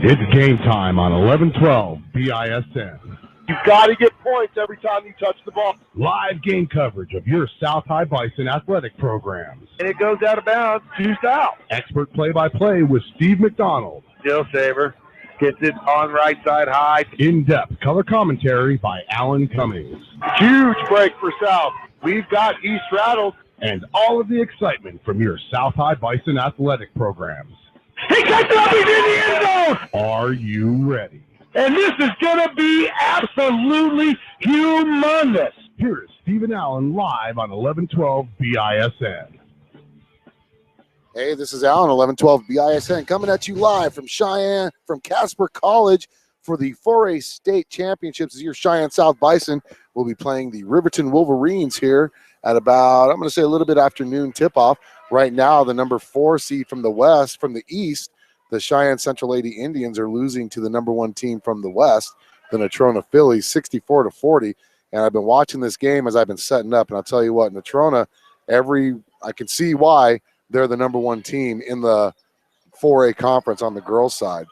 It's game time on 11-12 BISN. You've got to get points every time you touch the ball. Live game coverage of your South High Bison athletic programs. And it goes out of bounds to South. Expert play-by-play with Steve McDonald. Still Saver gets it on right side high. In-depth color commentary by Alan Cummings. Huge break for South. We've got East rattled. And all of the excitement from your South High Bison athletic programs. He cuts it up, he's in the end zone! Are you ready? And this is going to be absolutely humongous. Here is Stephen Allen live on 11-12 BISN. Hey, this is Allen, 11-12 BISN, coming at you live from Cheyenne, from Casper College for the 4A state championships. This is your Cheyenne South Bison. We'll be playing the Riverton Wolverines here at about, I'm going to say a little bit after noon tip-off. Right now, the number 4 seed from the east, the Cheyenne Central Lady Indians are losing to the number 1 team from the west, the Natrona Phillies, 64-40. And I've been watching this game as I've been setting up, and I'll tell you what, Natrona, I can see why they're the number 1 team in the 4A conference on the girls' side.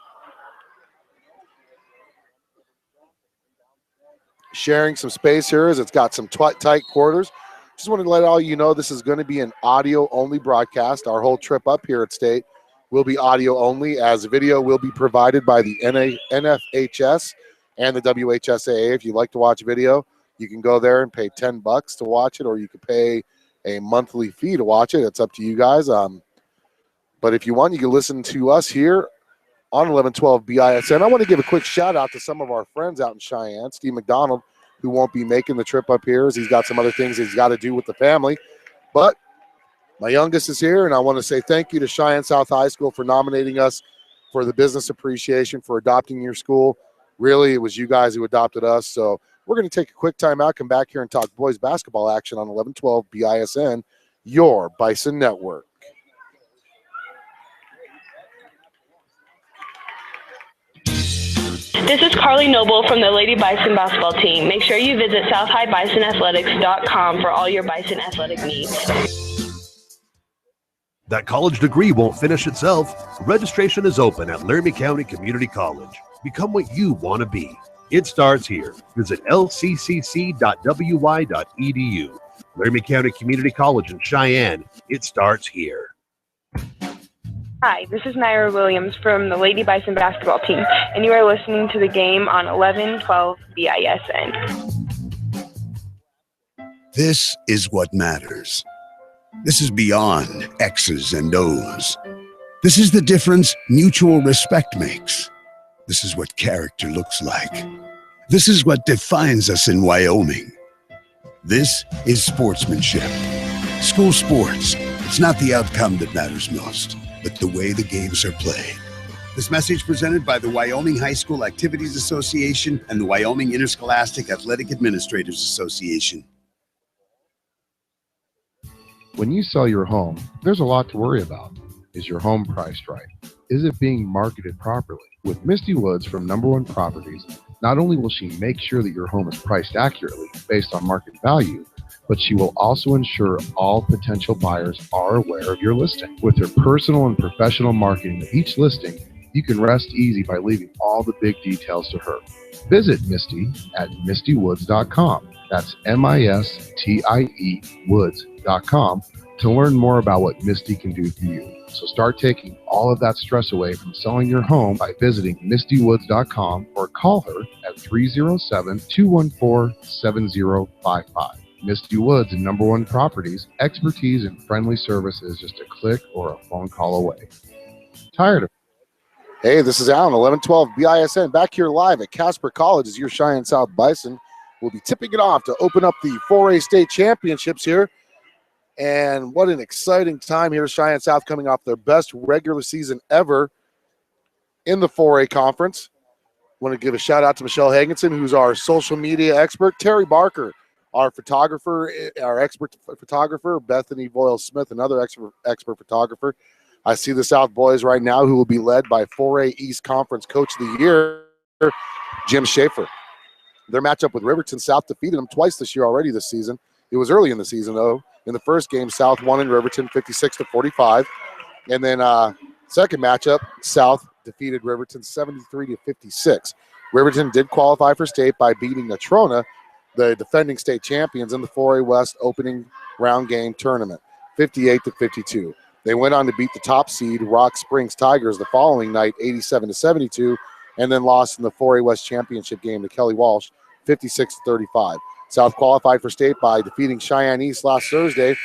Sharing some space here as it's got some tight quarters. Just wanted to let all you know this is going to be an audio-only broadcast. Our whole trip up here at State will be audio-only, as video will be provided by the NFHS and the WHSAA. If you'd like to watch video, you can go there and pay $10 to watch it, or you can pay a monthly fee to watch it. It's up to you guys. But if you want, you can listen to us here on 11-12 BISN. I want to give a quick shout-out to some of our friends out in Cheyenne. Steve McDonald, who won't be making the trip up here as he's got some other things he's got to do with the family. But my youngest is here, and I want to say thank you to Cheyenne South High School for nominating us for the business appreciation for adopting your school. Really, it was you guys who adopted us. So we're going to take a quick time out, come back here and talk boys basketball action on 11-12 BISN, your Bison Network. This is Carly Noble from the Lady Bison basketball team. Make sure you visit southhighbisonathletics.com for all your Bison athletic needs. That college degree won't finish itself. Registration is open at Laramie County Community College. Become what you want to be. It starts here. Visit lccc.wy.edu. Laramie County Community College in Cheyenne. It starts here. Hi, this is Naira Williams from the Lady Bison basketball team, and you are listening to the game on 11-12 BISN. This is what matters. This is beyond X's and O's. This is the difference mutual respect makes. This is what character looks like. This is what defines us in Wyoming. This is sportsmanship. School sports, it's not the outcome that matters most, but the way the games are played. This message presented by the Wyoming High School Activities Association and the Wyoming Interscholastic Athletic Administrators Association. When you sell your home, there's a lot to worry about. Is your home priced right? Is it being marketed properly? With Misty Woods from Number One Properties, not only will she make sure that your home is priced accurately based on market value, but she will also ensure all potential buyers are aware of your listing. With her personal and professional marketing of each listing, you can rest easy by leaving all the big details to her. Visit Misty at mistywoods.com. That's MISTIE woods.com to learn more about what Misty can do for you. So start taking all of that stress away from selling your home by visiting mistywoods.com or call her at 307-214-7055. Misty Woods and Number One Properties, expertise and friendly services just a click or a phone call away. Tired of Hey, this is Alan, 11-12 BISN, back here live at Casper College as your Cheyenne South Bison. We'll be tipping it off to open up the 4A state championships here. And what an exciting time here. Cheyenne South coming off their best regular season ever in the 4A conference. Want to give a shout out to Michelle Hagenson, who's our social media expert. Terry Barker, our photographer, our expert photographer. Bethany Boyle-Smith, another expert photographer. I see the South boys right now who will be led by 4A East Conference Coach of the Year, Jim Schaefer. Their matchup with Riverton, South defeated them twice this year already this season. It was early in the season, though. In the first game, South won in Riverton 56-45. And then Second matchup, South defeated Riverton 73-56. Riverton did qualify for state by beating Natrona, the defending state champions, in the 4A West opening round game tournament, 58-52. They went on to beat the top seed Rock Springs Tigers the following night, 87-72, and then lost in the 4A West championship game to Kelly Walsh, 56-35. South qualified for state by defeating Cheyenne East last Thursday,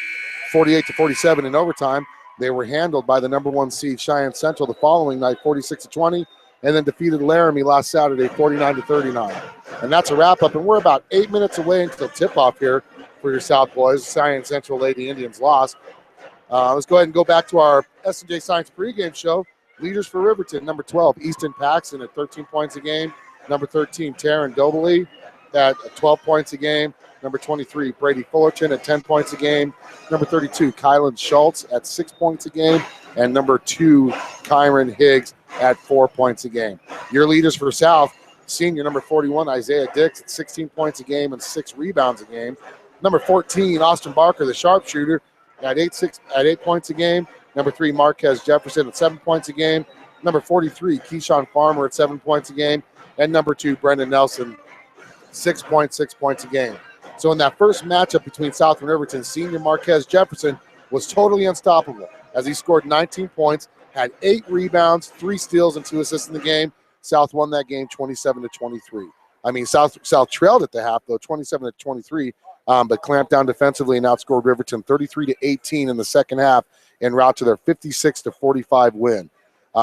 48-47 in overtime. They were handled by the number 1 seed Cheyenne Central the following night, 46-20, and then defeated Laramie last Saturday, 49-39. And that's a wrap-up, and we're about 8 minutes away until tip-off here for your South boys. Cheyenne Central Lady Indians lost. Let's go ahead and go back to our S&J Science pregame show. Leaders for Riverton, number 12, Easton Paxton at 13 points a game. Number 13, Taryn Dobley at 12 points a game. Number 23, Brady Fullerton at 10 points a game. Number 32, Kylan Schultz at 6 points a game. And number 2, Kyron Higgs at 4 points a game. Your leaders for South, senior number 41, Isaiah Dix at 16 points a game and 6 rebounds a game. Number 14, Austin Barker, the sharpshooter, at 8 points a game. Number 3, Marquez Jefferson at 7 points a game. Number 43, Keyshawn Farmer at 7 points a game. And number 2, Brendan Nelson, 6 points a game. So in that first matchup between South and Riverton, senior Marquez Jefferson was totally unstoppable as he scored 19 points, had 8 rebounds, 3 steals, and 2 assists in the game. South won that game 27-23. I mean, South trailed at the half, though, 27-23, but clamped down defensively and outscored Riverton 33-18 in the second half en route to their 56-45 win.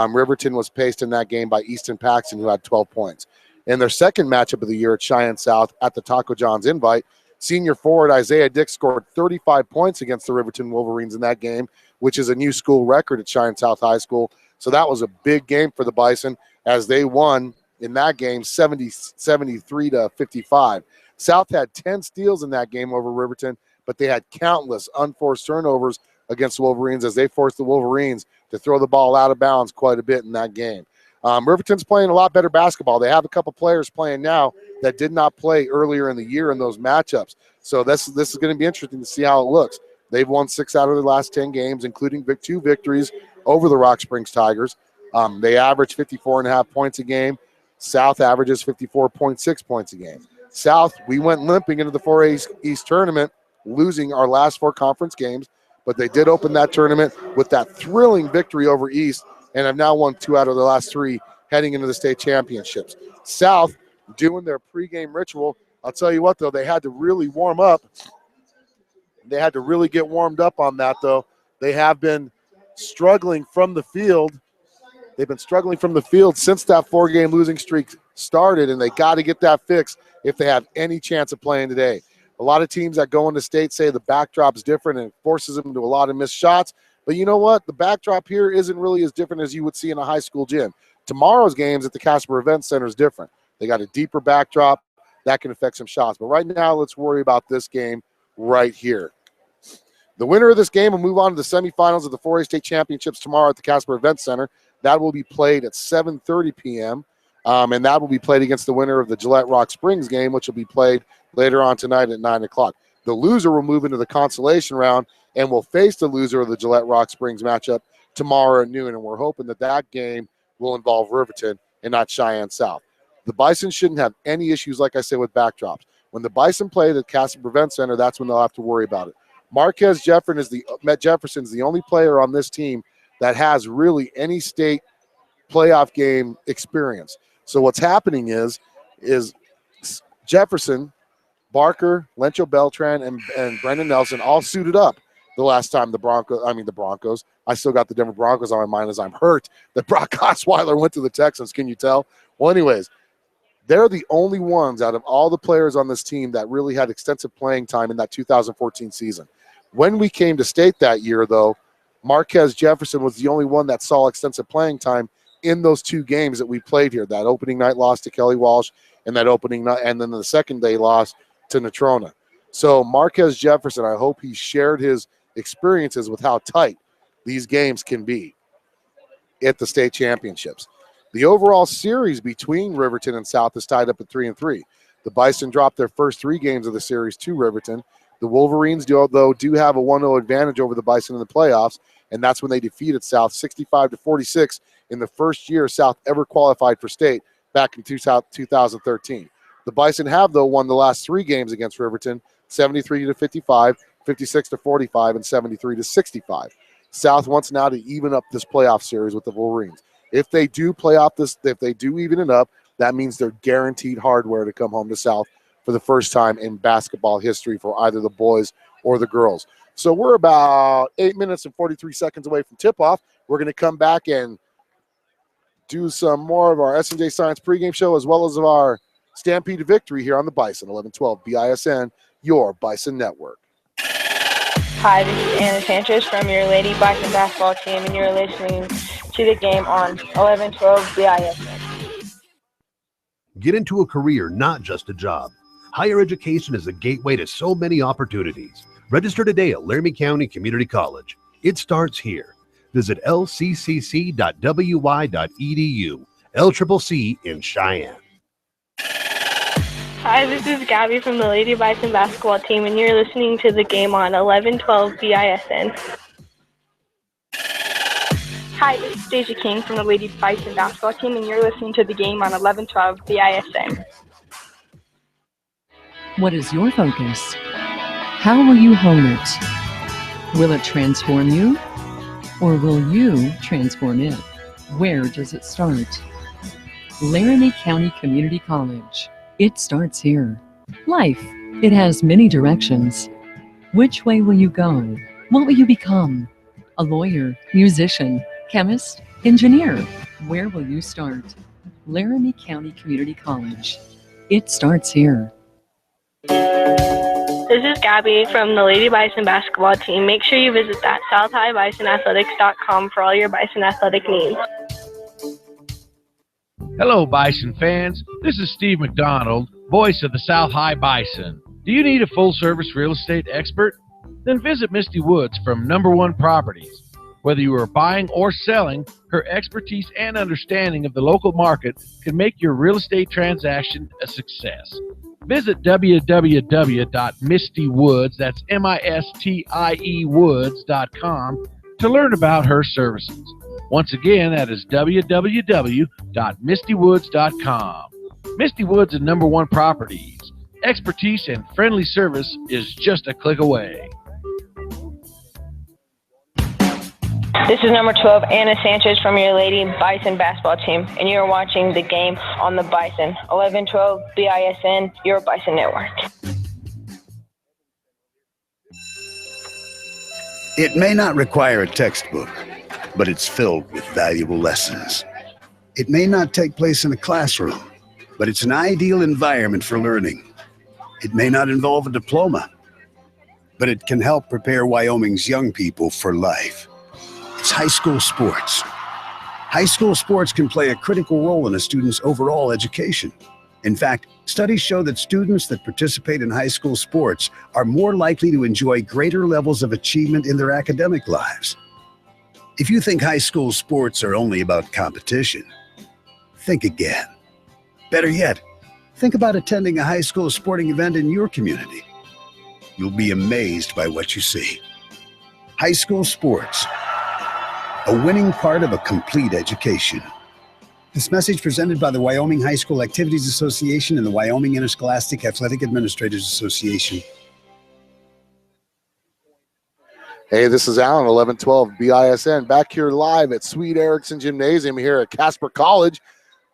Riverton was paced in that game by Easton Paxton, who had 12 points. In their second matchup of the year at Cheyenne South at the Taco John's invite, senior forward Isaiah Dix scored 35 points against the Riverton Wolverines in that game, which is a new school record at Cheyenne South High School. So that was a big game for the Bison as they won in that game 73-55. South had 10 steals in that game over Riverton, but they had countless unforced turnovers against the Wolverines as they forced the Wolverines to throw the ball out of bounds quite a bit in that game. Riverton's playing a lot better basketball. They have a couple players playing now that did not play earlier in the year in those matchups. So this is going to be interesting to see how it looks. They've won 6 out of their last 10 games, including 2 victories over the Rock Springs Tigers. They average 54.5 points a game. South averages 54.6 points a game. South, we went limping into the 4A East tournament, losing our last 4 conference games, but they did open that tournament with that thrilling victory over East and have now won 2 out of the last 3 heading into the state championships. South doing their pregame ritual. I'll tell you what, though, they had to really warm up. They had to really get warmed up on that, though. They have been struggling from the field. They've been struggling from the field since that 4-game losing streak started, and they got to get that fixed if they have any chance of playing today. A lot of teams that go into state say the backdrop's different and it forces them to a lot of missed shots. But you know what? The backdrop here isn't really as different as you would see in a high school gym. Tomorrow's games at the Casper Event Center is different. They got a deeper backdrop. That can affect some shots. But right now, let's worry about this game right here. The winner of this game will move on to the semifinals of the 4A state championships tomorrow at the Casper Event Center. That will be played at 7:30 p.m., and that will be played against the winner of the Gillette Rock Springs game, which will be played later on tonight at 9 o'clock. The loser will move into the consolation round and will face the loser of the Gillette Rock Springs matchup tomorrow at noon, and we're hoping that that game will involve Riverton and not Cheyenne South. The Bison shouldn't have any issues, like I said, with backdrops. When the Bison play the Casper Event Center, that's when they'll have to worry about it. Marquez Jefferson is the only player on this team that has really any state playoff game experience. So what's happening is Jefferson, Barker, Lencho Beltran, and Brendan Nelson all suited up the last time the Broncos. I still got the Denver Broncos on my mind as I'm hurt that Brock Osweiler went to the Texans. Can you tell? Well, anyways, they're the only ones out of all the players on this team that really had extensive playing time in that 2014 season. When we came to state that year, though, Marquez Jefferson was the only one that saw extensive playing time in those 2 games that we played here. That opening night loss to Kelly Walsh and that opening night, and then the second day loss to Natrona. So Marquez Jefferson, I hope he shared his experiences with how tight these games can be at the state championships. The overall series between Riverton and South is tied up at 3-3. The Bison dropped their first 3 games of the series to Riverton. The Wolverines, do have a 1-0 advantage over the Bison in the playoffs, and that's when they defeated South 65-46 in the first year South ever qualified for state back in 2013. The Bison have, though, won the last 3 games against Riverton, 73-55, 56-45, and 73-65. South wants now to even up this playoff series with the Wolverines. If they do if they do even it up, that means they're guaranteed hardware to come home to South for the first time in basketball history for either the boys or the girls. So we're about 8 minutes and 43 seconds away from tip-off. We're going to come back and do some more of our S&J Science pregame show as well as of our Stampede Victory here on the Bison, 1112 BISN, your Bison Network. Hi, this is Anna Sanchez from your Lady Bison Basketball team, and you're listening to the game on 1112 BISN. Get into a career, not just a job. Higher education is a gateway to so many opportunities. Register today at Laramie County Community College. It starts here. Visit lccc.wy.edu. LCCC in Cheyenne. Hi, this is Gabby from the Lady Bison Basketball team, and you're listening to the game on 1112 BISN. Hi, this is Deja King from the Lady Bison Basketball team, and you're listening to the game on 1112 BISN. What is your focus? How will you hone it? Will it transform you? Or will you transform it? Where does it start? Laramie County Community College. It starts here. Life, it has many directions. Which way will you go? What will you become? A lawyer, musician, chemist, engineer? Where will you start? Laramie County Community College. It starts here. This is Gabby from the Lady Bison Basketball team. Make sure you visit that southhighbisonathletics.com for all your Bison athletic needs. Hello, Bison fans. This is Steve McDonald, voice of the South High Bison. Do you need a full-service real estate expert? Then visit Misty Woods from Number One Properties. Whether you are buying or selling, her expertise and understanding of the local market can make your real estate transaction a success. Visit www.mistywoods, that's MISTIE woods.com, to learn about her services. Once again, that is www.mistywoods.com. Misty Woods and Number One Properties. Expertise and friendly service is just a click away. This is number 12, Anna Sanchez from your Lady Bison Basketball team, and you're watching the game on the Bison, 1112 BISN, your Bison Network. It may not require a textbook, but it's filled with valuable lessons. It may not take place in a classroom, but it's an ideal environment for learning. It may not involve a diploma, but it can help prepare Wyoming's young people for life. It's high school sports. High school sports can play a critical role in a student's overall education. In fact, studies show that students that participate in high school sports are more likely to enjoy greater levels of achievement in their academic lives. If you think high school sports are only about competition, think again. Better yet, think about attending a high school sporting event in your community. You'll be amazed by what you see. High school sports, a winning part of a complete education. This message presented by the Wyoming High School Activities Association and the Wyoming Interscholastic Athletic Administrators Association. Hey, this is Alan, 1112 BISN, back here live at Sweet Erickson Gymnasium here at Casper College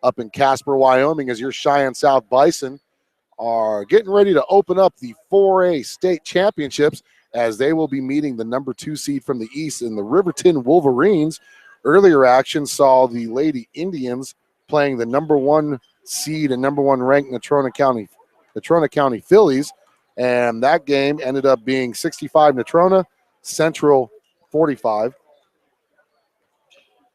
up in Casper, Wyoming, as your Cheyenne South Bison are getting ready to open up the 4A state championships as they will be meeting the number 2 seed from the East in the Riverton Wolverines. Earlier action saw the Lady Indians playing the number 1 seed and number 1 ranked Natrona County Phillies, and that game ended up being 65 Natrona, Central 45.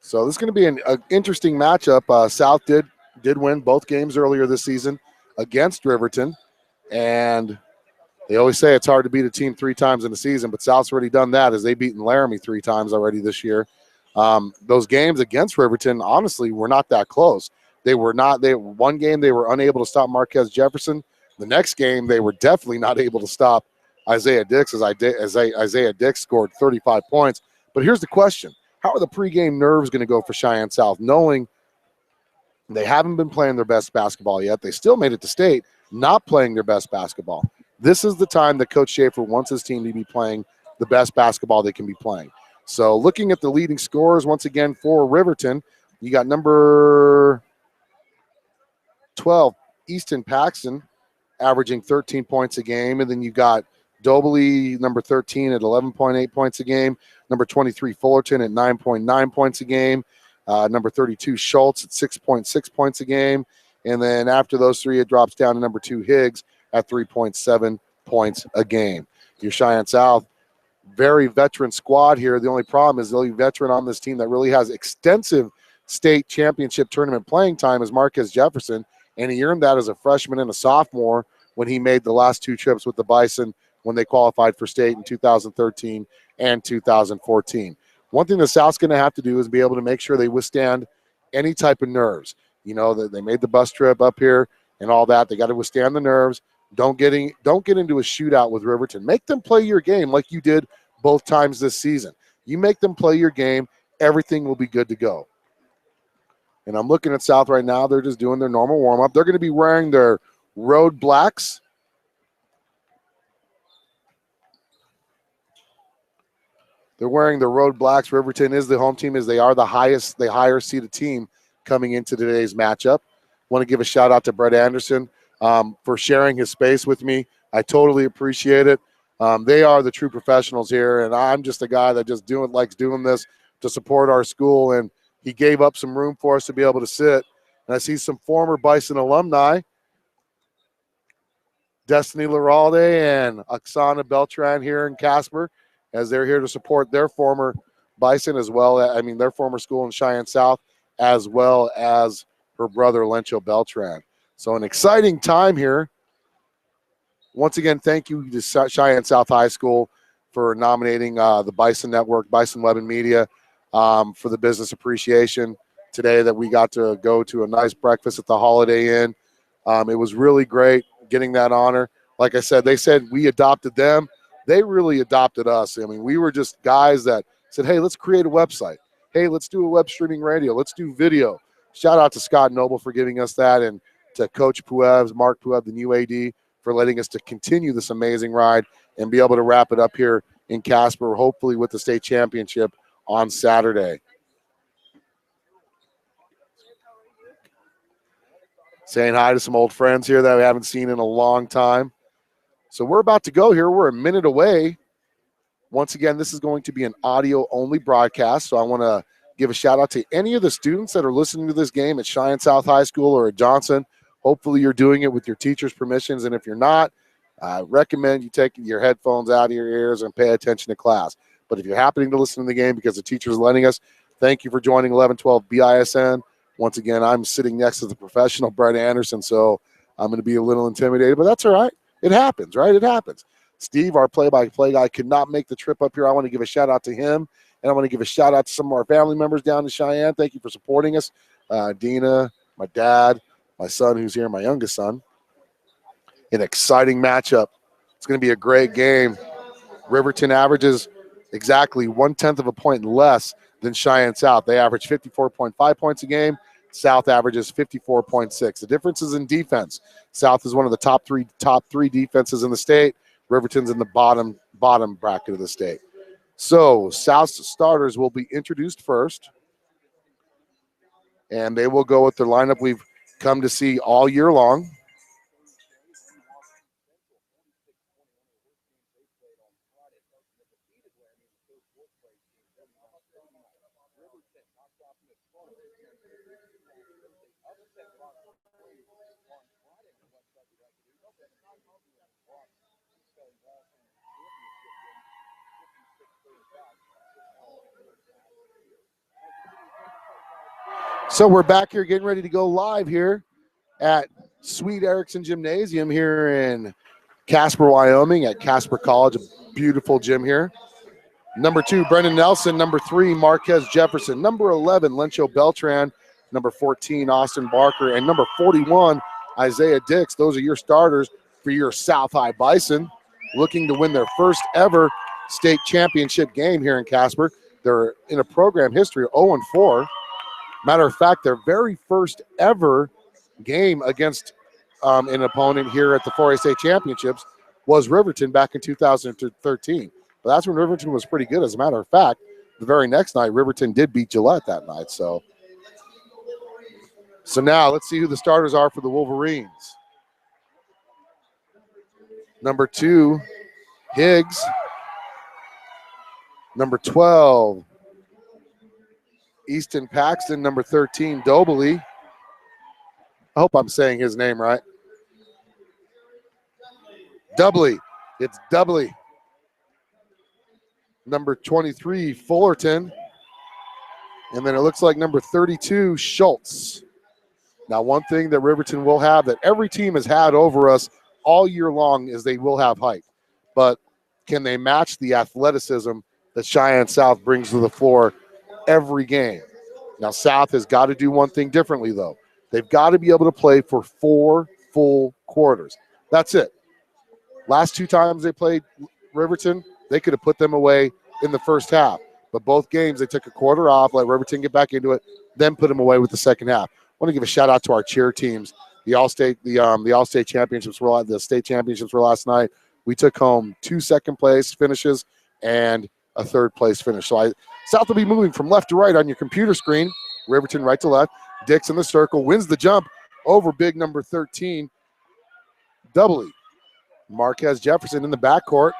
So this is going to be an interesting matchup. South did win both games earlier this season against Riverton, and they always say it's hard to beat a team 3 times in a season, but South's already done that as they've beaten Laramie 3 times already this year. Those games against Riverton, honestly, were not that close. One game they were unable to stop Marquez Jefferson. The next game they were definitely not able to stop Isaiah Dix as Isaiah Dix scored 35 points. But here's the question. How are the pregame nerves going to go for Cheyenne South, knowing they haven't been playing their best basketball yet? They still made it to state, not playing their best basketball. This is the time that Coach Schaefer wants his team to be playing the best basketball they can be playing. So looking at the leading scorers, once again, for Riverton, you got number 12, Easton Paxton, averaging 13 points a game. And then you got Dobley, number 13, at 11.8 points a game. Number 23, Fullerton, at 9.9 points a game. Number 32, Schultz, at 6.6 points a game. And then after those three, it drops down to number 2, Higgs, at 3.7 points a game. Your Cheyenne South, very veteran squad here. The only problem is the only veteran on this team that really has extensive state championship tournament playing time is Marquez Jefferson, and he earned that as a freshman and a sophomore when he made the last 2 trips with the Bison when they qualified for state in 2013 and 2014. One thing the South's going to have to do is be able to make sure they withstand any type of nerves. You know, that they made the bus trip up here and all that. They got to withstand the nerves. Don't get into a shootout with Riverton. Make them play your game like you did both times this season. You make them play your game, everything will be good to go. And I'm looking at South right now. They're just doing their normal warm-up. They're going to be wearing their road blacks. They're wearing the road blacks. Riverton is the home team, as they are the higher seeded team coming into today's matchup. Want to give a shout out to Brett Anderson for sharing his space with me. I totally appreciate it. They are the true professionals here, and I'm just a guy that just likes doing this to support our school, and he gave up some room for us to be able to sit. And I see some former Bison alumni, Destiny Laralde and Oksana Beltran here in Casper, as they're here to support their former Bison as well. Their former school in Cheyenne South, as well as her brother, Lencho Beltran. So an exciting time here. Once again, thank you to Cheyenne South High School for nominating the Bison Network, Bison Web and Media, for the business appreciation today that we got to go to a nice breakfast at the Holiday Inn. It was really great getting that honor. Like I said, they said we adopted them. They really adopted us. I mean, we were just guys that said, hey, let's create a website. Hey, let's do a web streaming radio. Let's do video. Shout out to Scott Noble for giving us that, and to Coach Puev, Mark Puev, the new AD, for letting us to continue this amazing ride and be able to wrap it up here in Casper, hopefully with the state championship on Saturday. Saying hi to some old friends here that we haven't seen in a long time. So we're about to go here. We're a minute away. Once again, this is going to be an audio-only broadcast, so I want to give a shout-out to any of the students that are listening to this game at Cheyenne South High School or at Johnson. Hopefully you're doing it with your teacher's permissions, and if you're not, I recommend you take your headphones out of your ears and pay attention to class. But if you're happening to listen to the game because the teacher's letting us, thank you for joining 1112 BISN. Once again, I'm sitting next to the professional Brett Anderson, so I'm going to be a little intimidated, but that's all right. It happens, right? It happens. Steve, our play-by-play guy, could not make the trip up here. I want to give a shout-out to him, and I want to give a shout-out to some of our family members down in Cheyenne. Thank you for supporting us. Dina, my dad, my son who's here, my youngest son. An exciting matchup. It's going to be a great game. Riverton averages exactly 1/10 of a point less than Cheyenne South. They average 54.5 points a game. South averages 54.6. The difference is in defense. South is one of the top three defenses in the state. Riverton's in the bottom bracket of the state. So South's starters will be introduced first, and they will go with their lineup we've come to see all year long. So we're back here getting ready to go live here at Sweet Erickson Gymnasium here in Casper, Wyoming at Casper College. A beautiful gym here. Number 2, Brendan Nelson. Number 3, Marquez Jefferson. Number 11, Lencho Beltran. Number 14, Austin Barker. And number 41, Isaiah Dix. Those are your starters for your South High Bison, looking to win their first ever state championship game here in Casper. They're in a program history of 0-4. Matter of fact, their very first ever game against an opponent here at the 4A state championships was Riverton back in 2013. But that's when Riverton was pretty good. As a matter of fact, the very next night, Riverton did beat Gillette that night. So now let's see who the starters are for the Wolverines. Number 2, Higgs. Number 12, Easton Paxton. Number 13, Dobley. I hope I'm saying his name right. Dobley. It's Dobley. Number 23, Fullerton. And then it looks like number 32, Schultz. Now, one thing that Riverton will have that every team has had over us all year long is they will have height. But can they match the athleticism that Cheyenne South brings to the floor every game? Now, South has got to do one thing differently, though. They've got to be able to play for 4 full quarters. That's it. Last 2 times they played Riverton, they could have put them away in the first half. But both games, they took a quarter off, let Riverton get back into it, then put them away with the second half. I want to give a shout out to our cheer teams. The All-State championships were the state championships were last night. We took home 2 second-place finishes and a third-place finish. So South will be moving from left to right on your computer screen. Riverton right to left. Dix in the circle, wins the jump over big number 13, Doubly. Marquez Jefferson in the backcourt,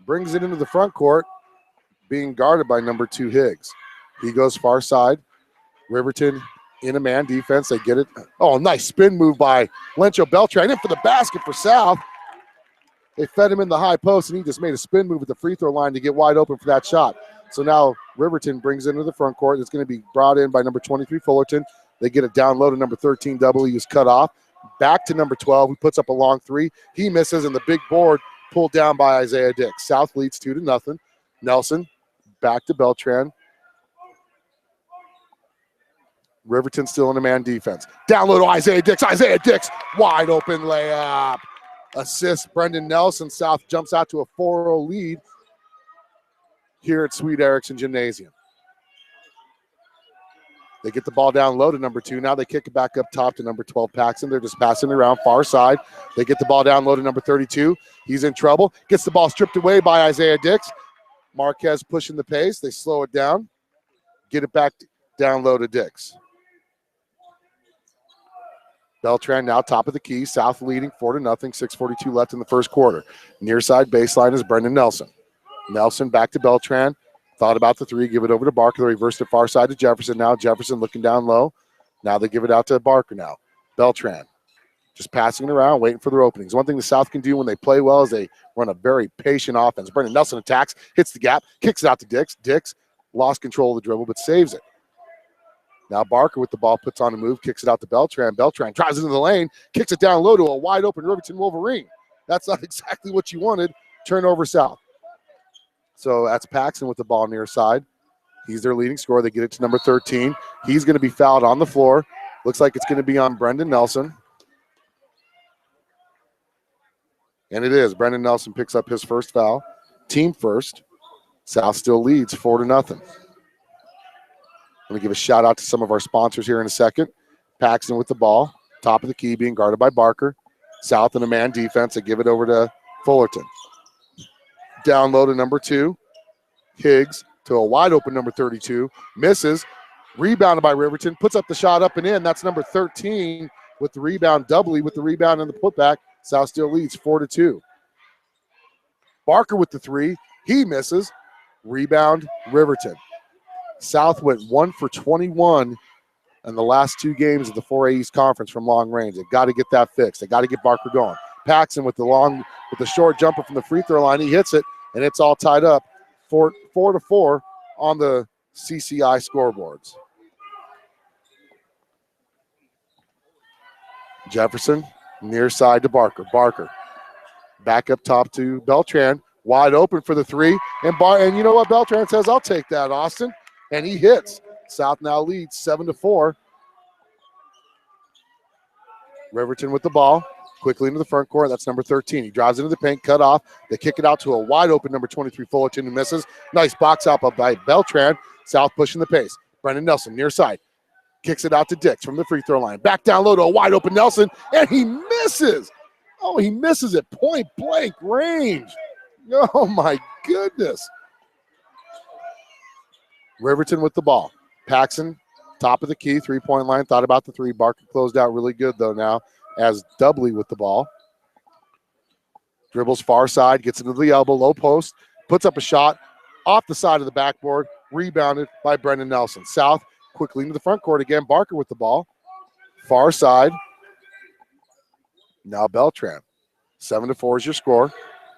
brings it into the front court, being guarded by number 2, Higgs. He goes far side. Riverton in a man defense. They get it. Oh, nice spin move by Lencho Beltran in for the basket for South. They fed him in the high post, and he just made a spin move at the free throw line to get wide open for that shot. So now Riverton brings it into the front court. It's going to be brought in by number 23, Fullerton. They get it down low to number 13, Doubly, who's cut off. Back to number 12, who puts up a long 3. He misses, and the big board pulled down by Isaiah Dix. South leads 2-0. Nelson back to Beltran. Riverton still in a man defense. Down low to Isaiah Dix. Isaiah Dix, wide open layup. Assist Brendan Nelson. South jumps out to a 4-0 lead here at Sweet Erickson Gymnasium. They get the ball down low to number 2. Now they kick it back up top to number 12, Paxton. They're just passing it around far side. They get the ball down low to number 32. He's in trouble. Gets the ball stripped away by Isaiah Dix. Marquez pushing the pace. They slow it down. Get it back down low to Dix. Beltran now top of the key. South leading 4-0. 6:42 left in the first quarter. Near side baseline is Brendan Nelson. Nelson back to Beltran. Thought about the 3, give it over to Barker. They reversed it far side to Jefferson. Now Jefferson looking down low. Now they give it out to Barker now. Beltran just passing it around, waiting for their openings. One thing the South can do when they play well is they run a very patient offense. Brendan Nelson attacks, hits the gap, kicks it out to Dix. Dix lost control of the dribble, but saves it. Now Barker with the ball, puts on a move, kicks it out to Beltran. Beltran drives into the lane, kicks it down low to a wide open Riverton Wolverine. That's not exactly what you wanted. Turnover South. So that's Paxton with the ball near side. He's their leading scorer. They get it to number 13. He's going to be fouled on the floor. Looks like it's going to be on Brendan Nelson. And it is. Brendan Nelson picks up his first foul. Team first. South still leads 4-0. I'm going to give a shout out to some of our sponsors here in a second. Paxton with the ball. Top of the key, being guarded by Barker. South in a man defense. They give it over to Fullerton. Down low to number 2. Higgs to a wide open number 32. Misses. Rebounded by Riverton. Puts up the shot up and in. That's number 13 with the rebound. Doubly with the rebound and the putback. South still leads 4-2. Barker with the 3. He misses. Rebound Riverton. South went 1 for 21 in the last 2 games of the 4A East Conference from long range. They've got to get that fixed. They got to get Barker going. Paxton with the short jumper from the free throw line. He hits it, and it's all tied up 4-4 on the CCI scoreboards. Jefferson near side to Barker. Barker back up top to Beltran. Wide open for the 3. And you know what? Beltran says, I'll take that, Austin. And he hits. South now leads 7-4. Riverton with the ball. Quickly into the front court. That's number 13. He drives into the paint, cut off. They kick it out to a wide open number 23, Fullerton, who misses. Nice box out by Beltran. South pushing the pace. Brendan Nelson near side. Kicks it out to Dix from the free throw line. Back down low to a wide open Nelson, and he misses. Oh, he misses at point blank range. Oh, my goodness. Riverton with the ball. Paxson, top of the key, three-point line. Thought about the three. Barker closed out really good, though, now as Doubly with the ball. Dribbles far side, gets into the elbow, low post, puts up a shot off the side of the backboard, rebounded by Brendan Nelson. South quickly into the front court again. Barker with the ball. Far side. Now Beltran. 7-4 is your score.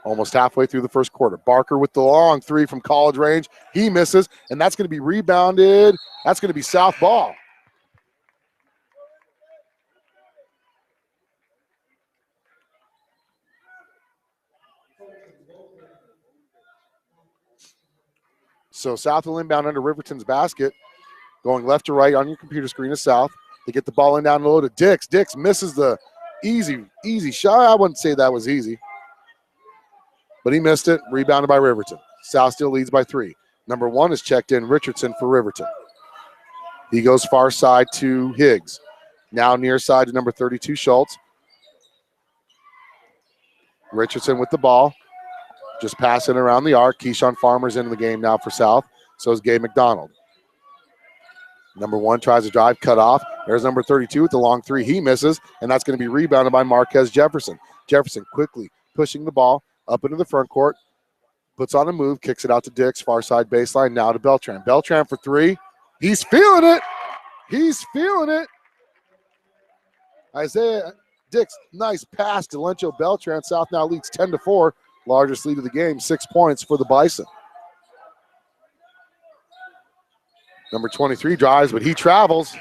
Almost halfway through the first quarter. Barker with the long three from college range. He misses, and that's going to be rebounded. That's going to be South ball. So South will inbound under Riverton's basket. Going left to right on your computer screen is South. They get the ball in down low to Dix. Dix misses the easy shot. I wouldn't say that was easy. But he missed it. Rebounded by Riverton. South still leads by 3. Number 1 is checked in, Richardson for Riverton. He goes far side to Higgs. Now near side to number 32, Schultz. Richardson with the ball. Just passing around the arc. Keyshawn Farmer's in the game now for South. So is Gabe McDonald. Number 1 tries to drive, cut off. There's number 32 with the long three. He misses, and that's going to be rebounded by Marquez Jefferson. Jefferson quickly pushing the ball up into the front court. Puts on a move, kicks it out to Dix, far side baseline, now to Beltran. Beltran for 3. He's feeling it. He's feeling it. Isaiah Dix, nice pass to Lencho Beltran. South now leads 10-4. Largest lead of the game, 6 points for the Bison. Number 23 drives, but he travels.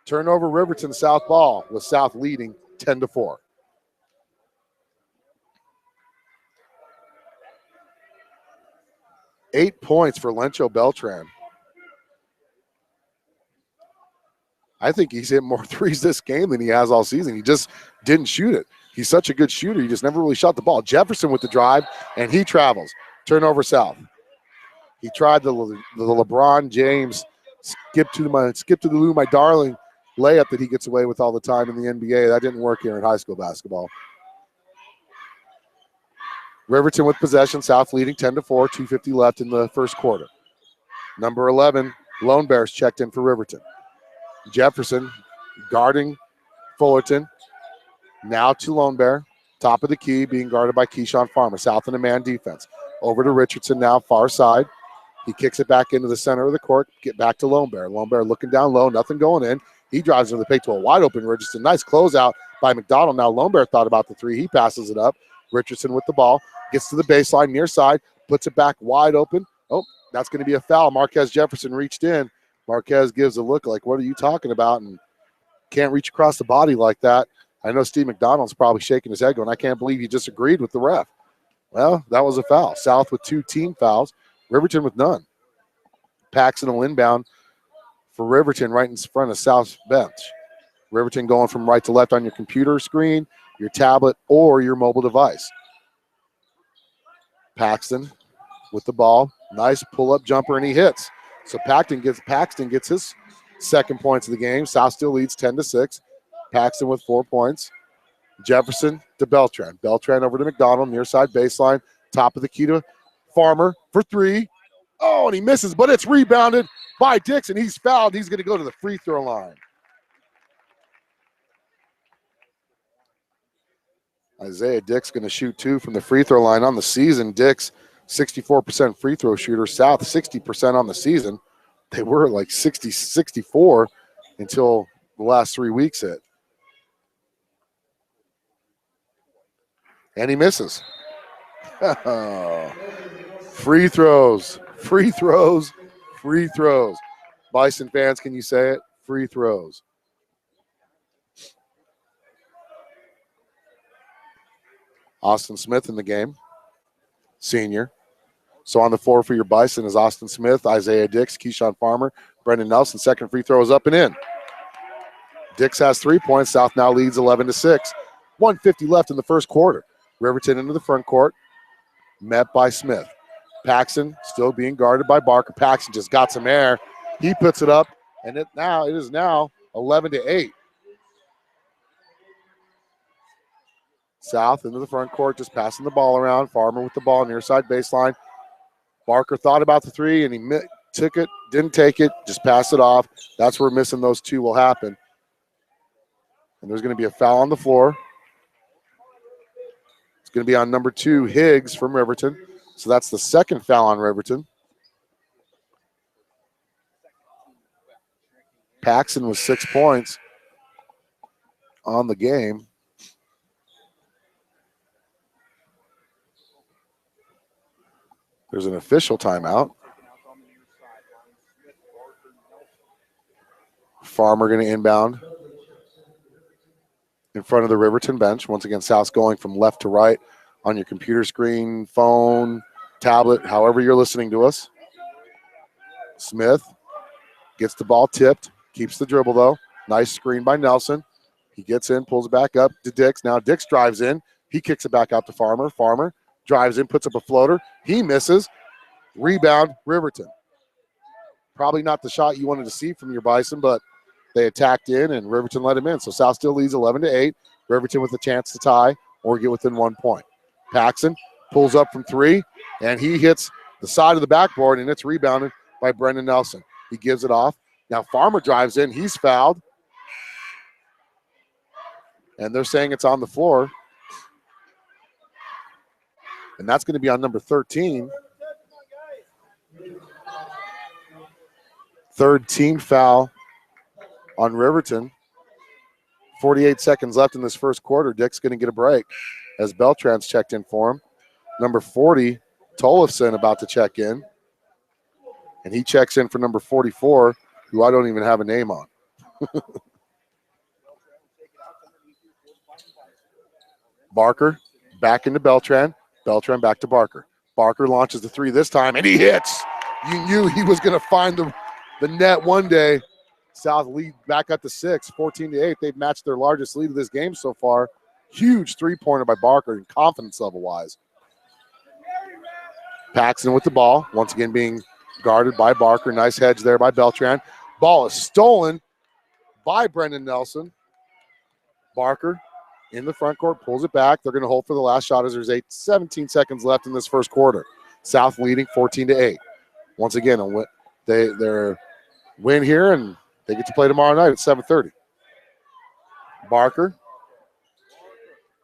Turnover Riverton, South ball, with South leading 10-4. Eight points for Lencho Beltran. I think he's hit more threes this game than he has all season. He just didn't shoot it. He's such a good shooter. He just never really shot the ball. Jefferson with the drive, and he travels. Turnover South. He tried the LeBron James skip to the Lou, my darling layup that he gets away with all the time in the NBA. That didn't work here in high school basketball. Riverton with possession. South leading 10-4. 2:50 left in the first quarter. Number 11, Lone Bears checked in for Riverton. Jefferson guarding Fullerton. Now to Lone Bear. Top of the key, being guarded by Keyshawn Farmer. South in a man defense. Over to Richardson now, far side. He kicks it back into the center of the court. Get back to Lone Bear. Lone Bear looking down low, nothing going in. He drives into the paint to a wide open Richardson. Nice closeout by McDonald. Now Lone Bear thought about the three. He passes it up. Richardson with the ball. Gets to the baseline, near side. Puts it back wide open. Oh, that's going to be a foul. Marquez Jefferson reached in. Marquez gives a look like, what are you talking about? And can't reach across the body like that. I know Steve McDonald's probably shaking his head going, I can't believe he just agreed with the ref. Well, that was a foul. South with 2 team fouls. Riverton with none. Paxton will inbound for Riverton right in front of South's bench. Riverton going from right to left on your computer screen, your tablet, or your mobile device. Paxton with the ball. Nice pull-up jumper, and he hits. So Paxton gets his second points of the game. South still leads 10-6. Paxton with 4 points. Jefferson to Beltran. Beltran over to McDonald, near side baseline. Top of the key to Farmer for 3. Oh, and he misses, but it's rebounded by Dixon. He's fouled. He's going to go to the free throw line. Isaiah Dix going to shoot 2 from the free throw line on the season. Dix, 64% free throw shooter. South, 60% on the season. They were like 60, 64 until the last 3 weeks hit. And he misses. Free throws, free throws, free throws. Bison fans, can you say it? Free throws. Austin Smith in the game, senior. So on the floor for your Bison is Austin Smith, Isaiah Dix, Keyshawn Farmer, Brendan Nelson. Second free throw is up and in. Dix has 3 points. South now leads 11-6. 1:50 left in the first quarter. Riverton into the front court, met by Smith. Paxson still being guarded by Barker. Paxson just got some air. He puts it up, and it is now 11-8. South into the front court, just passing the ball around. Farmer with the ball near side baseline. Barker thought about the three, and he took it, didn't take it, just passed it off. That's where missing those two will happen. And there's going to be a foul on the floor. It's going to be on number 2, Higgs from Riverton. So that's the second foul on Riverton. Paxson with 6 points on the game. There's an official timeout. Farmer going to inbound in front of the Riverton bench. Once again, South's going from left to right on your computer screen, phone, tablet, however you're listening to us. Smith gets the ball tipped, keeps the dribble though. Nice screen by Nelson. He gets in, pulls it back up to Dix. Now Dix drives in. He kicks it back out to Farmer. Farmer drives in, puts up a floater. He misses. Rebound, Riverton. Probably not the shot you wanted to see from your Bison, but they attacked in and Riverton let him in. So South still leads 11-8. Riverton with a chance to tie or get within 1 point. Paxson pulls up from 3, and he hits the side of the backboard, and it's rebounded by Brendan Nelson. He gives it off. Now Farmer drives in. He's fouled. And they're saying it's on the floor. And that's going to be on number 13. Third team foul on Riverton. 48 seconds left in this first quarter. Dick's going to get a break as Beltran's checked in for him. Number 40, Tollefson, about to check in. And he checks in for number 44, who I don't even have a name on. Barker back into Beltran. Beltran back to Barker. Barker launches the 3 this time, and he hits. You knew he was going to find the net one day. South lead back up to 6, 14-8. They've matched their largest lead of this game so far. Huge three-pointer by Barker and confidence level-wise. Paxson with the ball, once again being guarded by Barker. Nice hedge there by Beltran. Ball is stolen by Brendan Nelson. Barker in the front court, pulls it back. They're going to hold for the last shot as there's 17 seconds left in this first quarter. South leading 14-8. Once again, their win here, and they get to play tomorrow night at 7:30. Barker,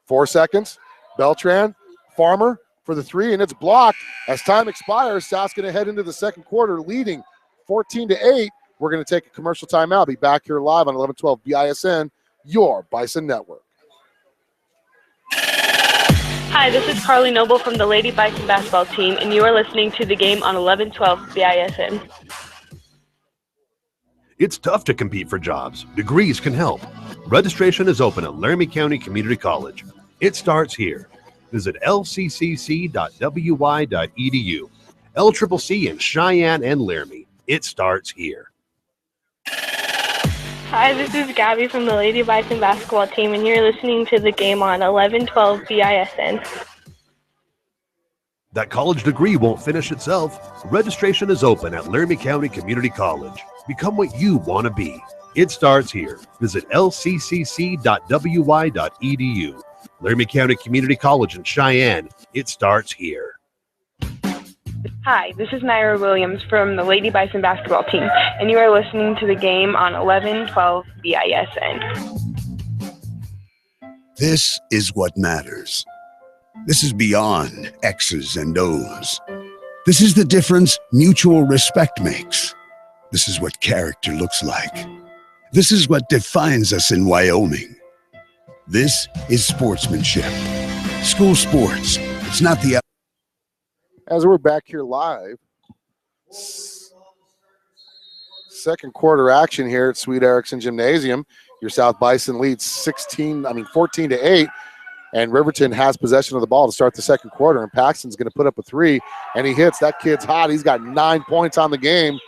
4 seconds. Beltran, Farmer for the 3, and it's blocked. As time expires, South's going to head into the second quarter, leading 14-8. We're going to take a commercial timeout. Be back here live on 1112 BISN, your Bison Network. Hi, this is Carly Noble from the Lady Bison Basketball team, and you are listening to the game on 1112 BISN. It's tough to compete for jobs. Degrees can help. Registration is open at Laramie County Community College. It starts here. Visit lccc.wy.edu. LCCC in Cheyenne and Laramie. It starts here. Hi, this is Gabby from the Lady Bison Basketball team, and you're listening to the game on 1112 BISN. That college degree won't finish itself. Registration is open at Laramie County Community College. Become what you want to be. It starts here. Visit lccc.wy.edu. Laramie County Community College in Cheyenne. It starts here. Hi, this is Naira Williams from the Lady Bison Basketball team, and you are listening to the game on 1112 BISN. This is what matters. This is beyond X's and O's. This is the difference mutual respect makes. This is what character looks like. This is what defines us in Wyoming. This is sportsmanship. School sports. It's not the... As we're back here live, second quarter action here at Sweet Erickson Gymnasium. Your South Bison leads 14-8, and Riverton has possession of the ball to start the second quarter, and Paxton's going to put up a 3, and he hits. That kid's hot. He's got 9 points on the game.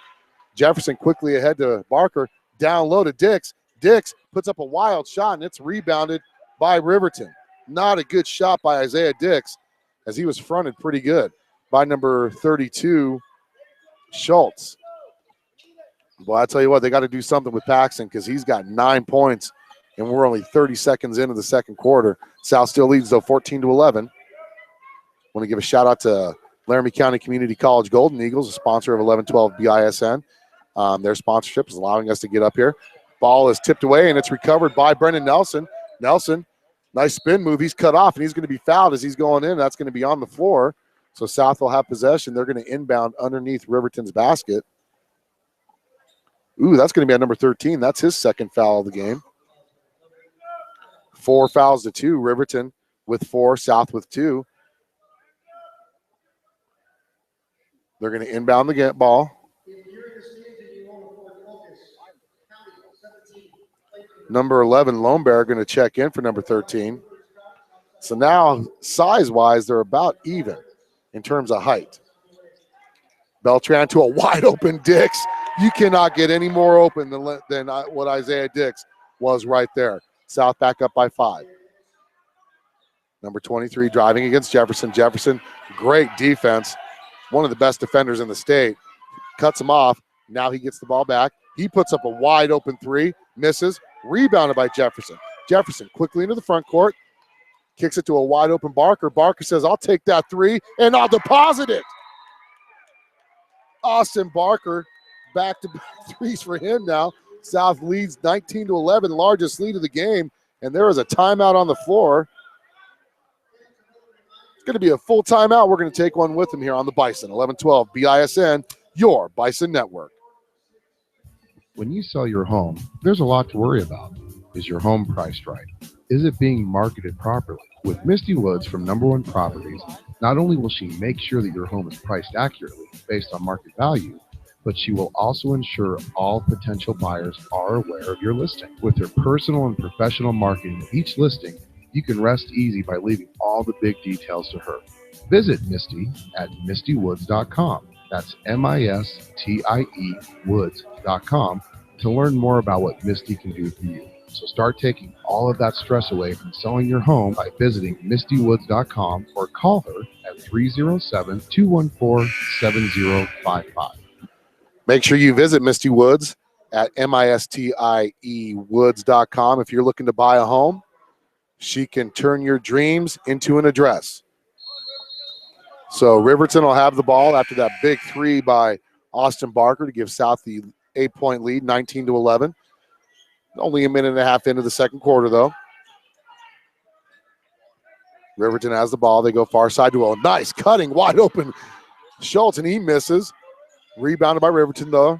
Jefferson quickly ahead to Barker, down low to Dix. Dix puts up a wild shot, and it's rebounded by Riverton. Not a good shot by Isaiah Dix, as he was fronted pretty good by number 32, Schultz. Well, I tell you what, they got to do something with Paxton because he's got 9 points, and we're only 30 seconds into the second quarter. South still leads, though, 14-11. Want to give a shout-out to Laramie County Community College Golden Eagles, a sponsor of 1112 BISN. Their sponsorship is allowing us to get up here. Ball is tipped away, and it's recovered by Brendan Nelson. Nelson, nice spin move. He's cut off, and he's going to be fouled as he's going in. That's going to be on the floor. So South will have possession. They're going to inbound underneath Riverton's basket. Ooh, that's going to be at number 13. That's his second foul of the game. 4 fouls to 2. Riverton with 4, South with 2. They're going to inbound the ball. Number 11, Lone Bear, going to check in for number 13. So now, size-wise, they're about even in terms of height. Beltran to a wide-open Dix. You cannot get any more open than what Isaiah Dix was right there. South back up by 5. Number 23 driving against Jefferson. Jefferson, great defense. One of the best defenders in the state. Cuts him off. Now he gets the ball back. He puts up a wide-open 3. Misses. Rebounded by Jefferson. Jefferson quickly into the front court. Kicks it to a wide-open Barker. Barker says, I'll take that 3, and I'll deposit it. Austin Barker, back-to-back threes for him now. South leads 19-11, largest lead of the game, and there is a timeout on the floor. It's going to be a full timeout. We're going to take one with them here on the Bison. 1112 BISN, your Bison Network. When you sell your home, there's a lot to worry about. Is your home priced right? Is it being marketed properly? With Misty Woods from Number One Properties, not only will she make sure that your home is priced accurately based on market value, but she will also ensure all potential buyers are aware of your listing. With her personal and professional marketing of each listing, you can rest easy by leaving all the big details to her. Visit Misty at mistywoods.com. That's MISTIE woods.com to learn more about what Misty can do for you. So start taking all of that stress away from selling your home by visiting mistywoods.com or call her at 307-214-7055. Make sure you visit Misty Woods at MISTIE woods.com. If you're looking to buy a home, she can turn your dreams into an address. So Riverton will have the ball after that big 3 by Austin Barker to give South the 8-point lead, 19-11. Only a minute and a half into the second quarter, though. Riverton has the ball. They go far side to a nice cutting, wide open Schultz, and he misses. Rebounded by Riverton, though.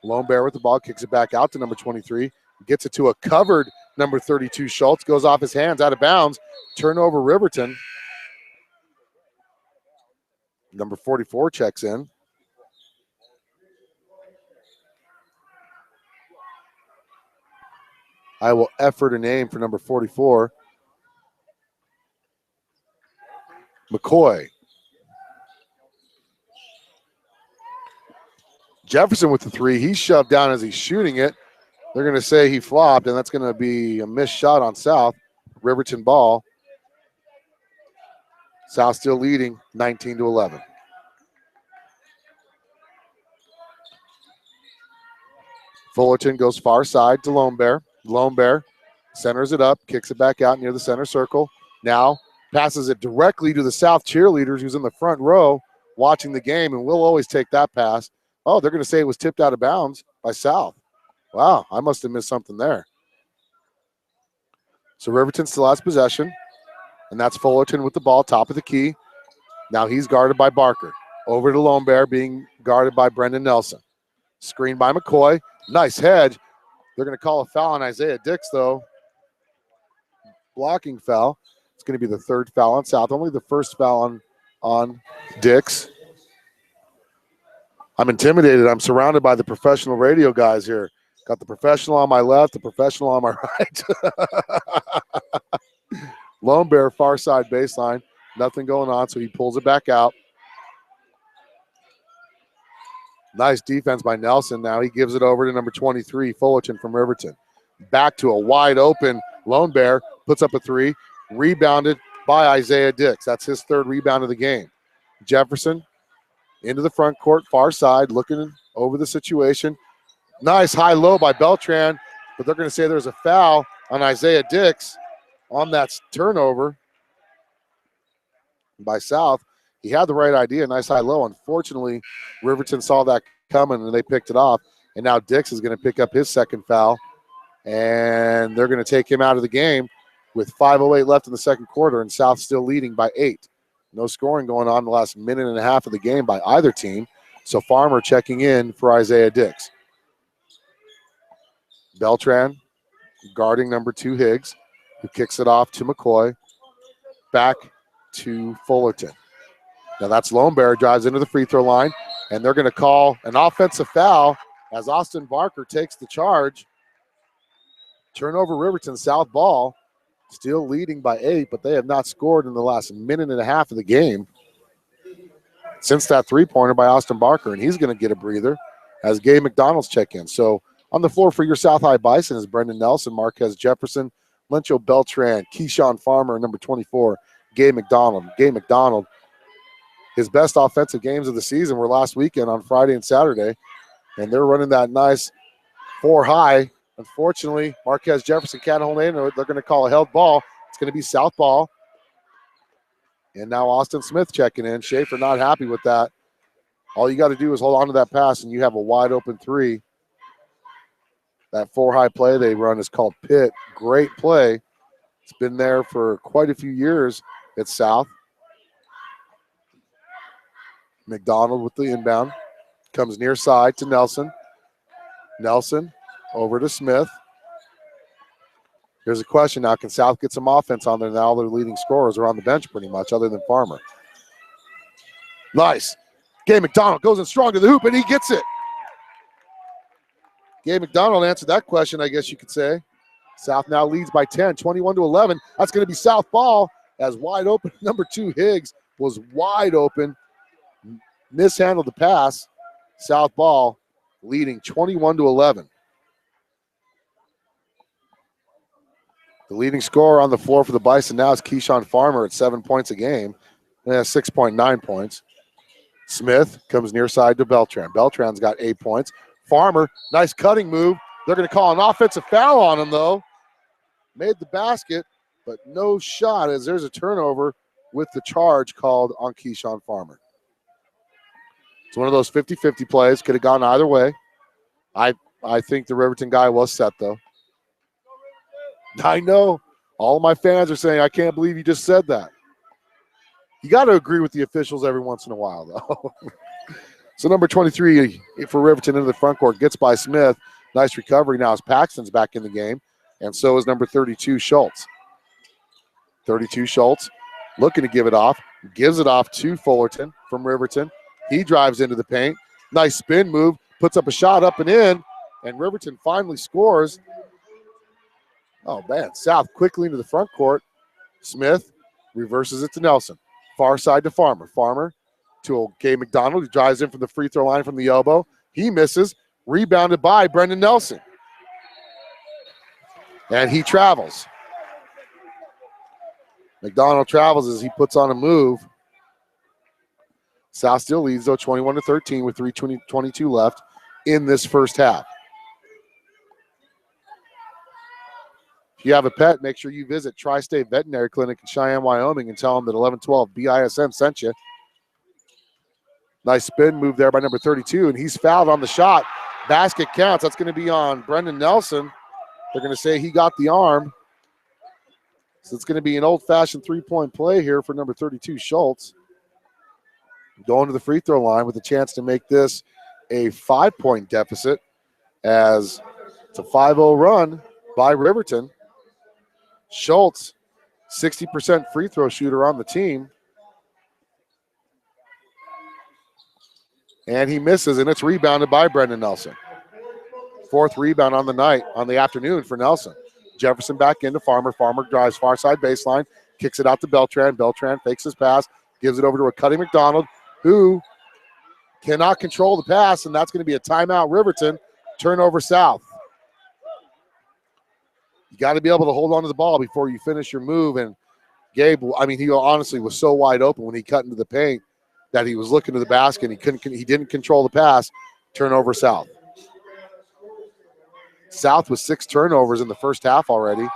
Lone Bear with the ball, kicks it back out to number 23. Gets it to a covered number 32, Schultz. Goes off his hands, out of bounds. Turnover, Riverton. Number 44 checks in. I will effort a name for number 44. McCoy. Jefferson with the 3. He's shoved down as he's shooting it. They're going to say he flopped, and that's going to be a missed shot on South. Riverton ball. South still leading 19-11. Fullerton goes far side to Lone Bear. Lone Bear centers it up, kicks it back out near the center circle. Now passes it directly to the South cheerleaders who's in the front row watching the game, and we'll always take that pass. Oh, they're going to say it was tipped out of bounds by South. Wow, I must have missed something there. So Riverton still has possession, and that's Fullerton with the ball, top of the key. Now he's guarded by Barker. Over to Lone Bear, being guarded by Brendan Nelson. Screen by McCoy. Nice hedge. They're going to call a foul on Isaiah Dix, though. Blocking foul. It's going to be the 3rd foul on South. Only the 1st foul on Dix. I'm intimidated. I'm surrounded by the professional radio guys here. Got the professional on my left, the professional on my right. Lone Bear, far side baseline. Nothing going on, so he pulls it back out. Nice defense by Nelson. Now he gives it over to number 23, Fullerton from Riverton. Back to a wide open Lone Bear. Puts up a three. Rebounded by Isaiah Dix. That's his third rebound of the game. Jefferson into the front court, far side, looking over the situation. Nice high-low by Beltran, but they're going to say there's a foul on Isaiah Dix on that turnover by South. He had the right idea, nice high-low. Unfortunately, Riverton saw that coming, and they picked it off. And now Dix is going to pick up his second foul, and they're going to take him out of the game with 5:08 left in the second quarter, and South still leading by 8. No scoring going on in the last minute and a half of the game by either team. So Farmer checking in for Isaiah Dix. Beltran guarding number 2 Higgs, who kicks it off to McCoy. Back to Fullerton. Now that's Lone Bear, drives into the free throw line, and they're going to call an offensive foul as Austin Barker takes the charge. Turnover Riverton, South ball. Still leading by 8, but they have not scored in the last minute and a half of the game since that three-pointer by Austin Barker, and he's going to get a breather as Gabe McDonald's check in. So on the floor for your South High Bison is Brendan Nelson, Marquez Jefferson, Lencho Beltran, Keyshawn Farmer, number 24, Gabe McDonald. Gabe McDonald, his best offensive games of the season were last weekend on Friday and Saturday, and they're running that nice 4-high. Unfortunately, Marquez Jefferson can't hold in. They're going to call a held ball. It's going to be South ball. And now Austin Smith checking in. Schaefer not happy with that. All you got to do is hold on to that pass, and you have a wide open 3. That 4-high play they run is called Pitt. Great play. It's been there for quite a few years at South. McDonald with the inbound. Comes near side to Nelson. Nelson over to Smith. Here's a question now. Can South get some offense on there now? Their leading scorers are on the bench pretty much, other than Farmer. Nice. Gabe McDonald goes in strong to the hoop, and he gets it. Gabe McDonald answered that question, I guess you could say. South now leads by 10, 21-11. That's going to be South ball as wide open. Number 2, Higgs, was wide open. Mishandled the pass. South ball leading 21-11. The leading scorer on the floor for the Bison now is Keyshawn Farmer at 7 points a game. And has 6.9 points. Smith comes near side to Beltran. Beltran's got 8 points. Farmer, nice cutting move. They're going to call an offensive foul on him, though. Made the basket, but no shot as there's a turnover with the charge called on Keyshawn Farmer. It's one of those 50-50 plays. Could have gone either way. I think the Riverton guy was set, though. I know. All of my fans are saying, I can't believe you just said that. You got to agree with the officials every once in a while, though. So number 23 for Riverton into the front court gets by Smith. Nice recovery now as Paxton's back in the game. And so is number 32, Schultz. 32, Schultz looking to give it off. Gives it off to Fullerton from Riverton. He drives into the paint. Nice spin move. Puts up a shot up and in. And Riverton finally scores. Oh, man. South quickly into the front court. Smith reverses it to Nelson. Far side to Farmer. Farmer to Gabe McDonald, who drives in from the free throw line from the elbow. He misses. Rebounded by Brendan Nelson. And he travels. McDonald travels as he puts on a move. South still leads, though, 21-13 with 3:22 left in this first half. If you have a pet, make sure you visit Tri-State Veterinary Clinic in Cheyenne, Wyoming, and tell them that 1112 BISN sent you. Nice spin move there by number 32, and he's fouled on the shot. Basket counts. That's going to be on Brendan Nelson. They're going to say he got the arm. So it's going to be an old-fashioned three-point play here for number 32, Schultz. Going to the free throw line with a chance to make this a 5-point deficit as it's a 5-0 run by Riverton. Schultz, 60% free throw shooter on the team. And he misses, and it's rebounded by Brendan Nelson. 4th rebound on the night, on the afternoon for Nelson. Jefferson back into Farmer. Farmer drives far side baseline, kicks it out to Beltran. Beltran fakes his pass, gives it over to a cutting McDonald, who cannot control the pass, and that's going to be a timeout Riverton. Turnover South. You got to be able to hold on to the ball before you finish your move. And Gabe, I mean, he honestly was so wide open when he cut into the paint that he was looking to the basket. And he didn't control the pass. Turnover South. South with 6 turnovers in the first half already,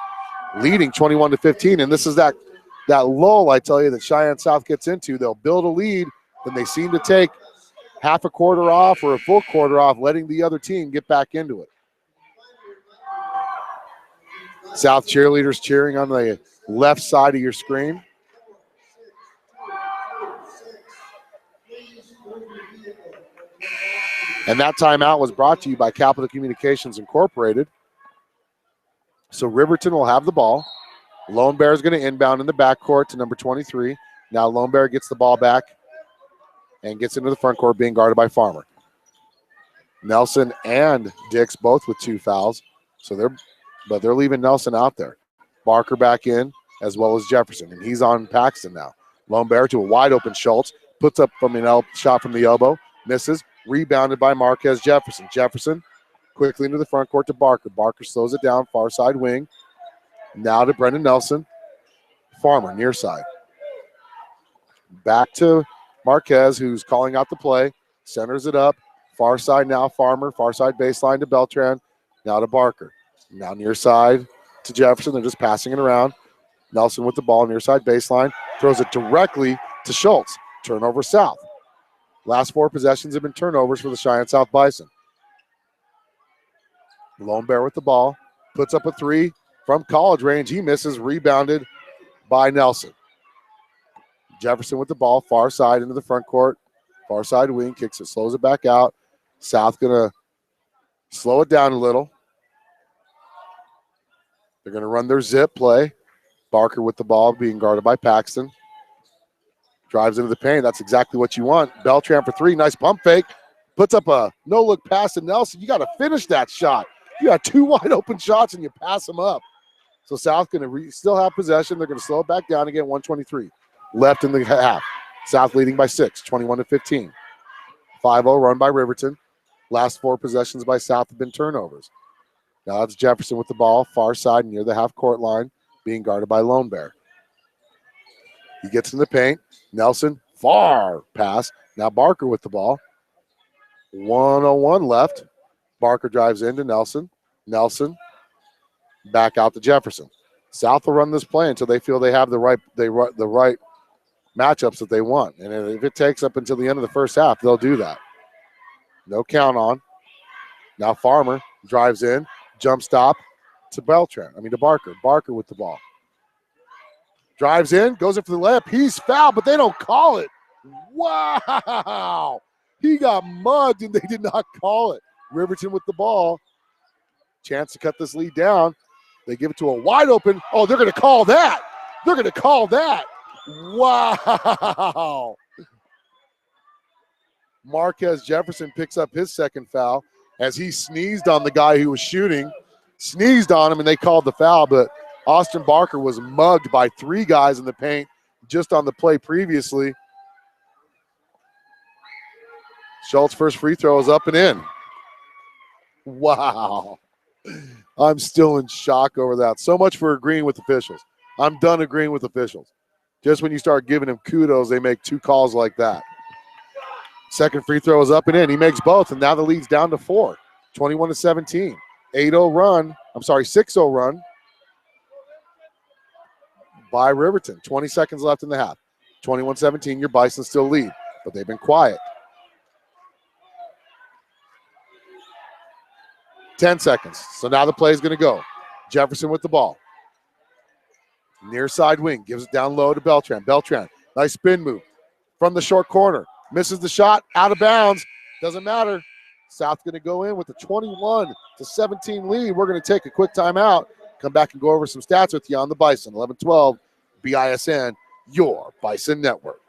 leading 21-15. And this is that lull, I tell you, that Cheyenne South gets into. They'll build a lead, then they seem to take half a quarter off or a full quarter off, letting the other team get back into it. South cheerleaders cheering on the left side of your screen. And that timeout was brought to you by Capital Communications Incorporated. So Riverton will have the ball. Lone Bear is going to inbound in the backcourt to number 23. Now Lone Bear gets the ball back and gets into the front court, being guarded by Farmer. Nelson and Dix both with 2 fouls. So they're leaving Nelson out there. Barker back in, as well as Jefferson, and he's on Paxton now. Lone Bear to a wide open Schultz, puts up from an shot from the elbow, misses, rebounded by Marquez Jefferson. Jefferson quickly into the front court to Barker. Barker slows it down, far side wing. Now to Brendan Nelson. Farmer, near side. Back to Marquez, who's calling out the play, centers it up. Far side now, Farmer, far side baseline to Beltran. Now to Barker. Now near side to Jefferson. They're just passing it around. Nelson with the ball, near side baseline. Throws it directly to Schultz. Turnover South. Last 4 possessions have been turnovers for the Cheyenne South Bison. Lone Bear with the ball. Puts up a 3 from college range. He misses. Rebounded by Nelson. Jefferson with the ball. Far side into the front court. Far side wing. Kicks it. Slows it back out. South going to slow it down a little. They're going to run their zip play. Barker with the ball, being guarded by Paxton. Drives into the paint. That's exactly what you want. Beltran for 3. Nice pump fake. Puts up a no-look pass to Nelson. You got to finish that shot. You got 2 wide open shots, and you pass them up. So South going to still have possession. They're going to slow it back down again, 1:23 left in the half. South leading by 6, 21-15. 5-0 run by Riverton. Last 4 possessions by South have been turnovers. Now that's Jefferson with the ball, far side near the half-court line, being guarded by Lone Bear. He gets in the paint. Nelson, far pass. Now Barker with the ball. 1:01 left. Barker drives into Nelson. Nelson back out to Jefferson. South will run this play until they feel they have the right matchups that they want. And if it takes up until the end of the first half, they'll do that. No count on. Now Farmer drives in. Jump stop to Barker. Barker with the ball. Drives in, goes in for the layup. He's fouled, but they don't call it. Wow. He got mugged, and they did not call it. Riverton with the ball. Chance to cut this lead down. They give it to a wide open. Oh, they're going to call that. They're going to call that. Wow. Marquez Jefferson picks up his second foul as he sneezed on the guy who was shooting. Sneezed on him, and they called the foul, but Austin Barker was mugged by 3 guys in the paint just on the play previously. Schultz' first free throw is up and in. Wow. I'm still in shock over that. So much for agreeing with officials. I'm done agreeing with officials. Just when you start giving them kudos, they make 2 calls like that. Second free throw is up and in. He makes both, and now the lead's down to 4, 21-17. 6-0 run by Riverton. 20 seconds left in the half. 21-17, your Bison still lead, but they've been quiet. 10 seconds. So now the play is going to go. Jefferson with the ball. Near side wing. Gives it down low to Beltran. Beltran, nice spin move from the short corner. Misses the shot. Out of bounds. Doesn't matter. South going to go in with a 21-17 lead. We're going to take a quick timeout. Come back and go over some stats with you on the Bison. 11-12 BISN, your Bison Network.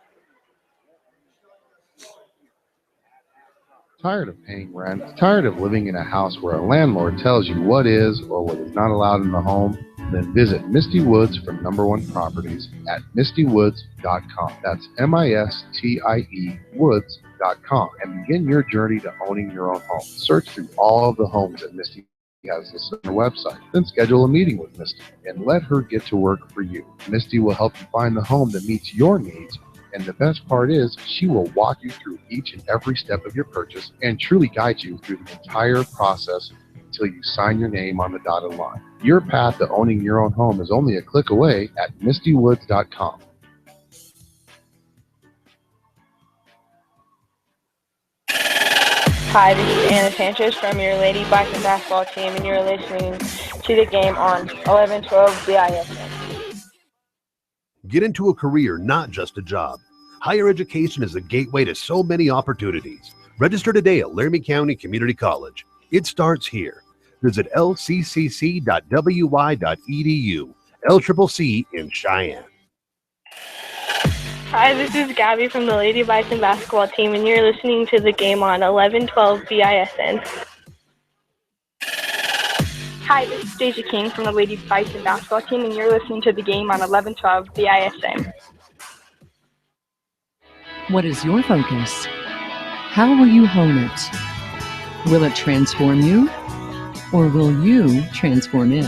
Tired of paying rent? Tired of living in a house where a landlord tells you what is or what is not allowed in the home? Then visit Misty Woods from Number One Properties at mistywoods.com. That's MISTIE Woods.com and begin your journey to owning your own home. Search through all of the homes at Misty has this on her website. Then schedule a meeting with Misty and let her get to work for you. Misty will help you find the home that meets your needs, and the best part is she will walk you through each and every step of your purchase and truly guide you through the entire process until you sign your name on the dotted line. Your path to owning your own home is only a click away at mistywoods.com. Hi, this is Anna Sanchez from your Lady Bison Basketball team, and you're listening to the game on 1112 BISN. Get into a career, not just a job. Higher education is a gateway to so many opportunities. Register today at Laramie County Community College. It starts here. Visit lccc.wy.edu, LCCC in Cheyenne. Hi, this is Gabby from the Lady Bison Basketball team, and you're listening to the game on 1112 BISN. Hi, this is Deja King from the Lady Bison Basketball team, and you're listening to the game on 1112 BISN. What is your focus? How will you hone it? Will it transform you? Or will you transform it?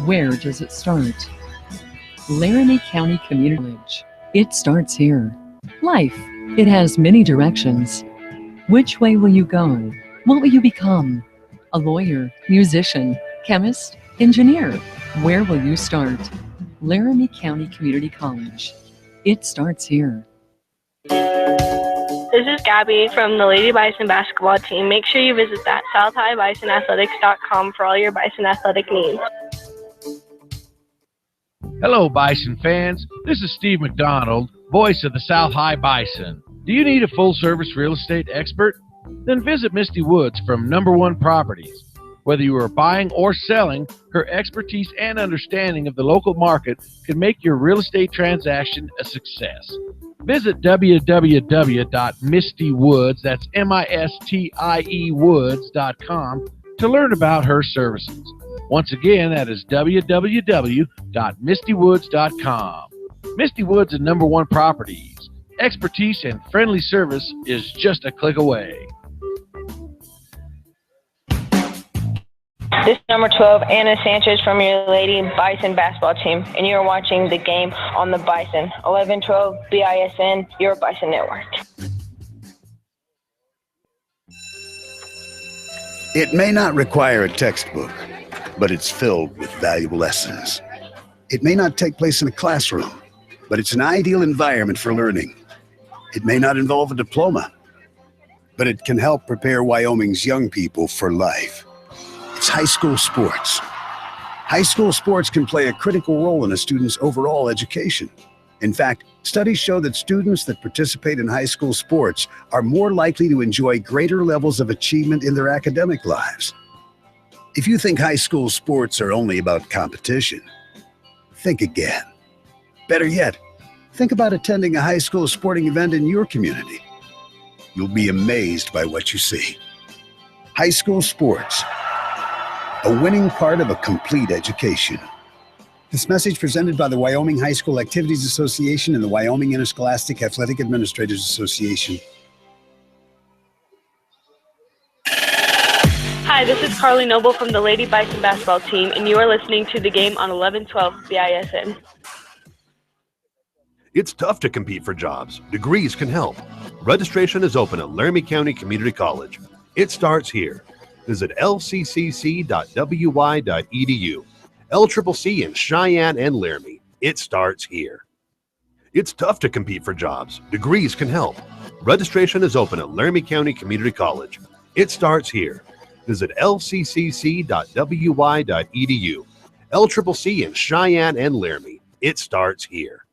Where does it start? Laramie County Community College. It starts here. Life, it has many directions. Which way will you go? What will you become? A lawyer, musician, chemist, engineer? Where will you start? Laramie County Community College. It starts here. This is Gabby from the Lady Bison Basketball team. Make sure you visit that southhighbisonathletics.com for all your Bison athletic needs. Hello, Bison fans. This is Steve McDonald, voice of the South High Bison. Do you need a full-service real estate expert? Then visit Misty Woods from Number One Properties. Whether you are buying or selling, her expertise and understanding of the local market can make your real estate transaction a success. Visit www.mistywoods, that's MISTIE woods.com, to learn about her services. Once again, that is www.mistywoods.com. Misty Woods and Number One Properties. Expertise and friendly service is just a click away. This is number 12, Anna Sanchez from your Lady Bison Basketball team, and you're watching the game on the Bison. 1112 BISN, your Bison Network. It may not require a textbook, but it's filled with valuable lessons. It may not take place in a classroom, but it's an ideal environment for learning. It may not involve a diploma, but it can help prepare Wyoming's young people for life. It's high school sports. High school sports can play a critical role in a student's overall education. In fact, studies show that students that participate in high school sports are more likely to enjoy greater levels of achievement in their academic lives. If you think high school sports are only about competition, think again. Better yet, think about attending a high school sporting event in your community. You'll be amazed by what you see. High school sports, a winning part of a complete education. This message presented by the Wyoming High School Activities Association and the Wyoming Interscholastic Athletic Administrators Association. Hi, this is Carly Noble from the Lady Bison Basketball team, and you are listening to the game on 1112 BISN. It's tough to compete for jobs. Degrees can help. Registration is open at Laramie County Community College. It starts here. Visit lccc.wy.edu. LCCC in Cheyenne and Laramie. It starts here. It's tough to compete for jobs. Degrees can help. Registration is open at Laramie County Community College. It starts here. Visit lccc.wy.edu. LCCC in Cheyenne and Laramie. It starts here.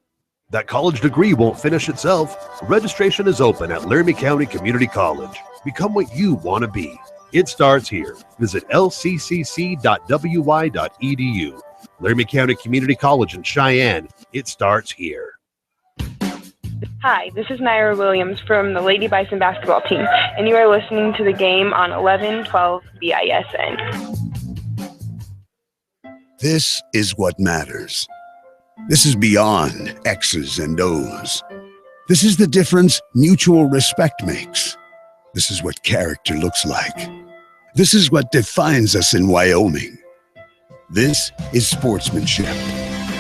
That college degree won't finish itself. Registration is open at Laramie County Community College. Become what you want to be. It starts here. Visit lccc.wy.edu. Laramie County Community College in Cheyenne. It starts here. Hi, this is Naira Williams from the Lady Bison Basketball team, and you are listening to the game on 1112 BISN. This is what matters. This is beyond X's and O's. This is the difference mutual respect makes. This is what character looks like. This is what defines us in Wyoming. This is sportsmanship.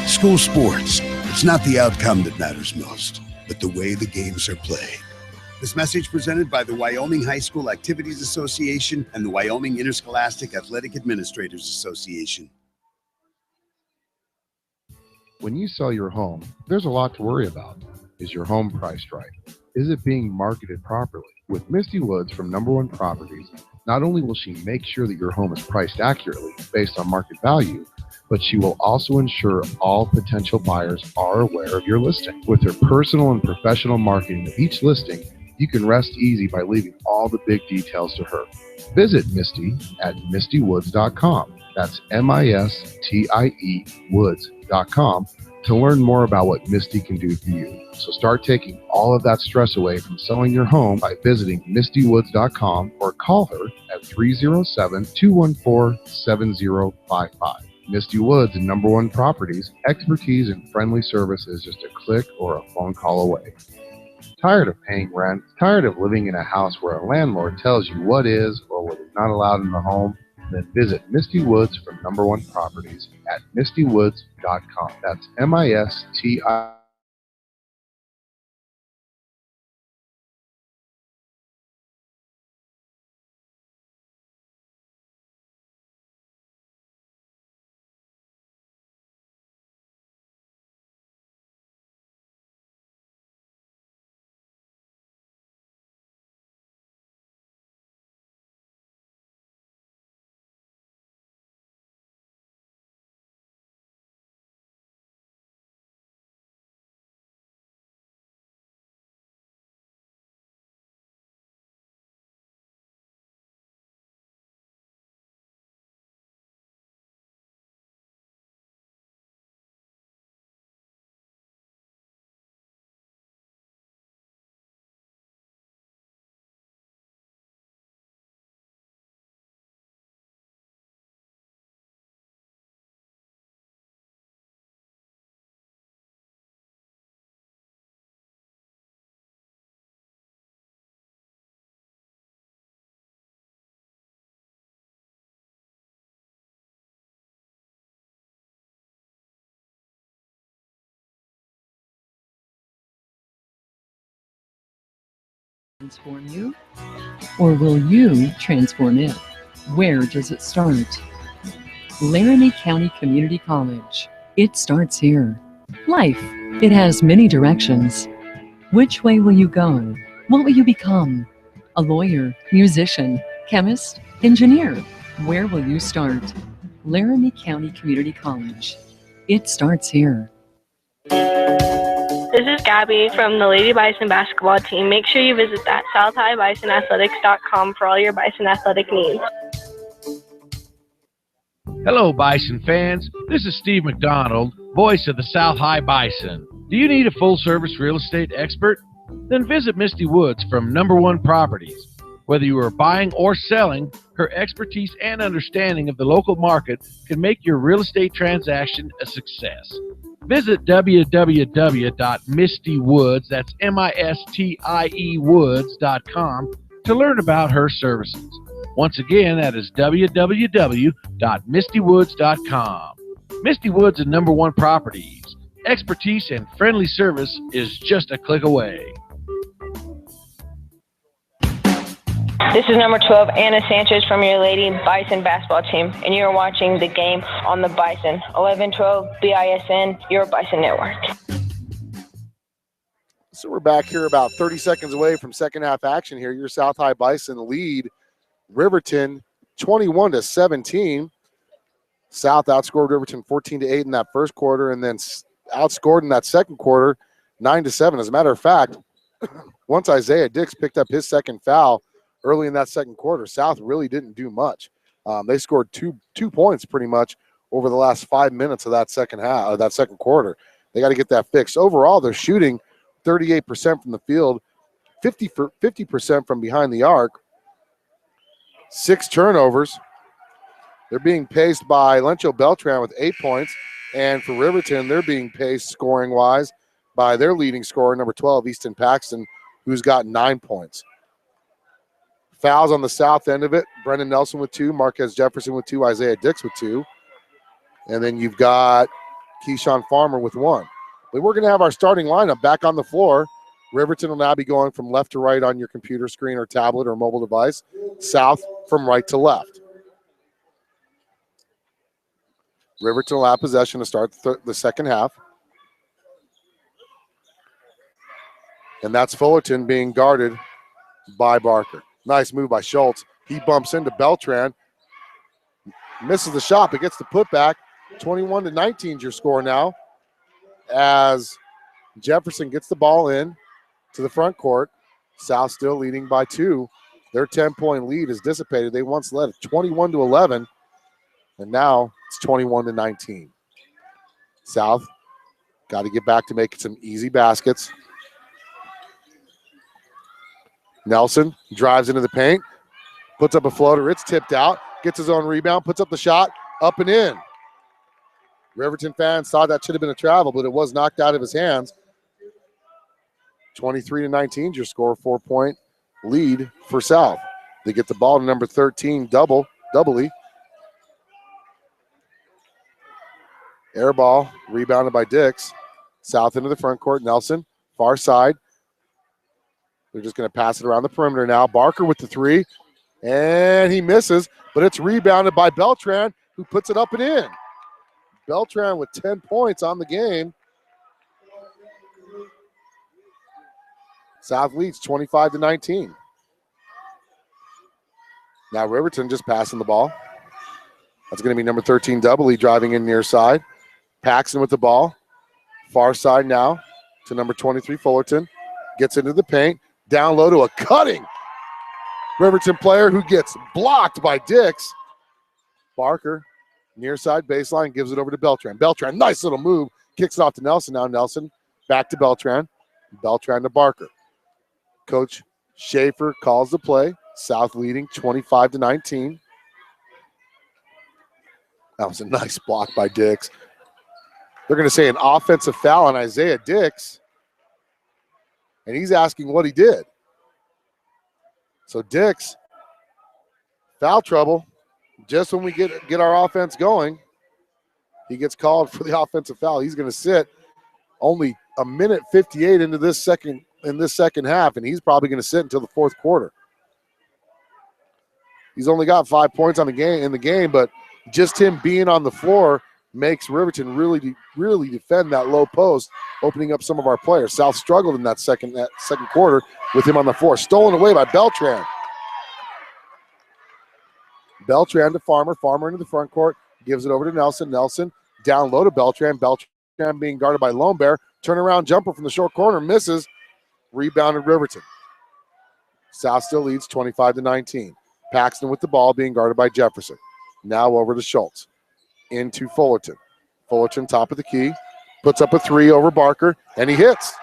School sports. It's not the outcome that matters most, but the way the games are played. This message presented by the Wyoming High School Activities Association and the Wyoming Interscholastic Athletic Administrators Association. When you sell your home, there's a lot to worry about. Is your home priced right? Is it being marketed properly? With Misty Woods from Number One Properties, not only will she make sure that your home is priced accurately based on market value, but she will also ensure all potential buyers are aware of your listing. With her personal and professional marketing of each listing, you can rest easy by leaving all the big details to her. Visit Misty at mistywoods.com. That's MISTIE woods.com to learn more about what Misty can do for you. So start taking all of that stress away from selling your home by visiting mistywoods.com or call her at 307-214-7055. Misty Woods and Number One Properties, expertise and friendly service is just a click or a phone call away. Tired of paying rent? Tired of living in a house where a landlord tells you what is or what is not allowed in the home? Then visit Misty Woods from Number One Properties at mistywoods.com. That's MISTI. Transform you? Or will you transform it? Where does it start? Laramie County Community College. It starts here. Life, it has many directions. Which way will you go? What will you become? A lawyer, musician, chemist, engineer? Where will you start? Laramie County Community College. It starts here. This is Gabby from the Lady Bison Basketball team. Make sure you visit that southhighbisonathletics.com for all your Bison athletic needs. Hello, Bison fans. This is Steve McDonald, voice of the South High Bison. Do you need a full-service real estate expert? Then visit Misty Woods from Number One Properties. Whether you are buying or selling, her expertise and understanding of the local market can make your real estate transaction a success. Visit www.mistywoods, that's MISTIE woods.com, to learn about her services. Once again, that is www.mistywoods.com. Misty Woods and Number One Properties. Expertise and friendly service is just a click away. This is number 12, Anna Sanchez from your Lady Bison Basketball team, and you're watching the game on the Bison. 11-12 BISN, your Bison Network. So we're back here about 30 seconds away from second half action here. Your South High Bison lead Riverton 21-17. South outscored Riverton 14-8 in that first quarter and then outscored in that second quarter 9-7. As a matter of fact, once Isaiah Dix picked up his second foul early in that second quarter, South really didn't do much. They scored two points pretty much over the last 5 minutes of that second quarter. They got to get that fixed. Overall, they're shooting 38% from the field, 50% from behind the arc, 6 turnovers. They're being paced by Lencho Beltran with 8 points, and for Riverton, they're being paced scoring-wise by their leading scorer, number 12, Easton Paxton, who's got 9 points. Fouls on the south end of it. Brendan Nelson with 2, Marquez Jefferson with 2, Isaiah Dix with 2. And then you've got Keyshawn Farmer with 1. But we're going to have our starting lineup back on the floor. Riverton will now be going from left to right on your computer screen or tablet or mobile device. South from right to left. Riverton will have possession to start the second half. And that's Fullerton being guarded by Barker. Nice move by Schultz. He bumps into Beltran. Misses the shot, but gets the putback. 21-19 is your score now. As Jefferson gets the ball in to the front court. South still leading by 2. Their 10-point lead is dissipated. They once led 21-11, and now it's 21-19. South got to get back to making some easy baskets. Nelson drives into the paint, puts up a floater. It's tipped out, gets his own rebound, puts up the shot, up and in. Riverton fans thought that should have been a travel, but it was knocked out of his hands. 23-19 is your score, 4-point lead for South. They get the ball to number 13, doubly. Air ball, rebounded by Dix. South into the front court, Nelson, far side. They're just going to pass it around the perimeter now. Barker with the 3, and he misses, but it's rebounded by Beltran, who puts it up and in. Beltran with 10 points on the game. South leads 25-19. Now Riverton just passing the ball. That's going to be number 13, doubly, driving in near side. Paxton with the ball. Far side now to number 23, Fullerton. Gets into the paint. Down low to a cutting Riverton player who gets blocked by Dix. Barker, near side baseline, gives it over to Beltran. Beltran, nice little move. Kicks it off to Nelson. Now Nelson back to Beltran. Beltran to Barker. Coach Schaefer calls the play. South leading 25-19. That was a nice block by Dix. They're going to say an offensive foul on Isaiah Dix. And he's asking what he did. So Dix, foul trouble. Just when we get our offense going, he gets called for the offensive foul. He's going to sit only a minute 58 into this second half, and he's probably going to sit until the fourth quarter. He's only got 5 points in the game, but just him being on the floor makes Riverton really defend that low post, opening up some of our players. South struggled in that second quarter with him on the floor. Stolen away by Beltran. Beltran to Farmer. Farmer into the front court. Gives it over to Nelson. Nelson down low to Beltran. Beltran being guarded by Lonebear. Turnaround jumper from the short corner. Misses. Rebounded Riverton. South still leads 25-19. Paxton with the ball being guarded by Jefferson. Now over to Schultz. Into Fullerton. Fullerton top of the key. Puts up a 3 over Barker, and he hits.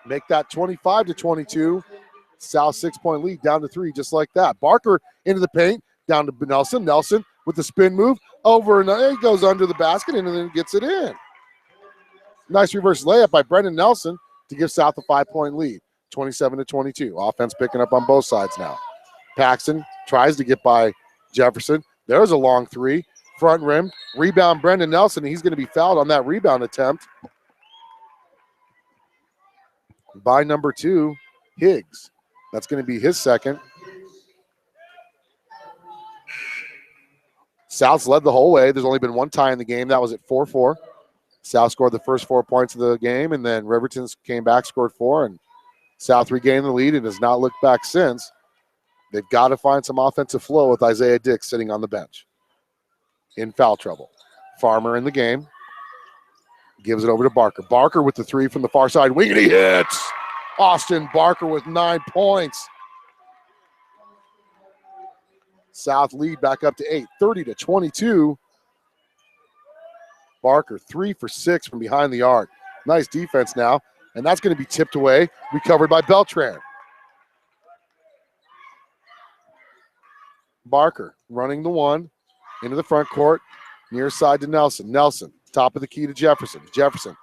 Make that 25-22. South 6-point lead down to 3 just like that. Barker into the paint, down to Nelson. Nelson with the spin move. Over and he goes under the basket and then gets it in. Nice reverse layup by Brendan Nelson to give South a 5-point lead. 27-22. Offense picking up on both sides now. Paxton tries to get by Jefferson. There's a long 3. Front rim. Rebound Brendan Nelson. He's going to be fouled on that rebound attempt by number 2, Higgs. That's going to be his second. South's led the whole way. There's only been one tie in the game. That was at 4-4. South scored the first 4 points of the game, and then Riverton came back, scored 4, and South regained the lead and has not looked back since. They've got to find some offensive flow with Isaiah Dix sitting on the bench. In foul trouble. Farmer in the game. Gives it over to Barker. Barker with the 3 from the far side. Wing, and he hits! Austin Barker with 9 points. South lead back up to 8, 30-22. Barker 3 for 6 from behind the arc. Nice defense now, and that's going to be tipped away, recovered by Beltran. Barker running the 1 into the front court, near side to Nelson. Nelson, top of the key to Jefferson. Jefferson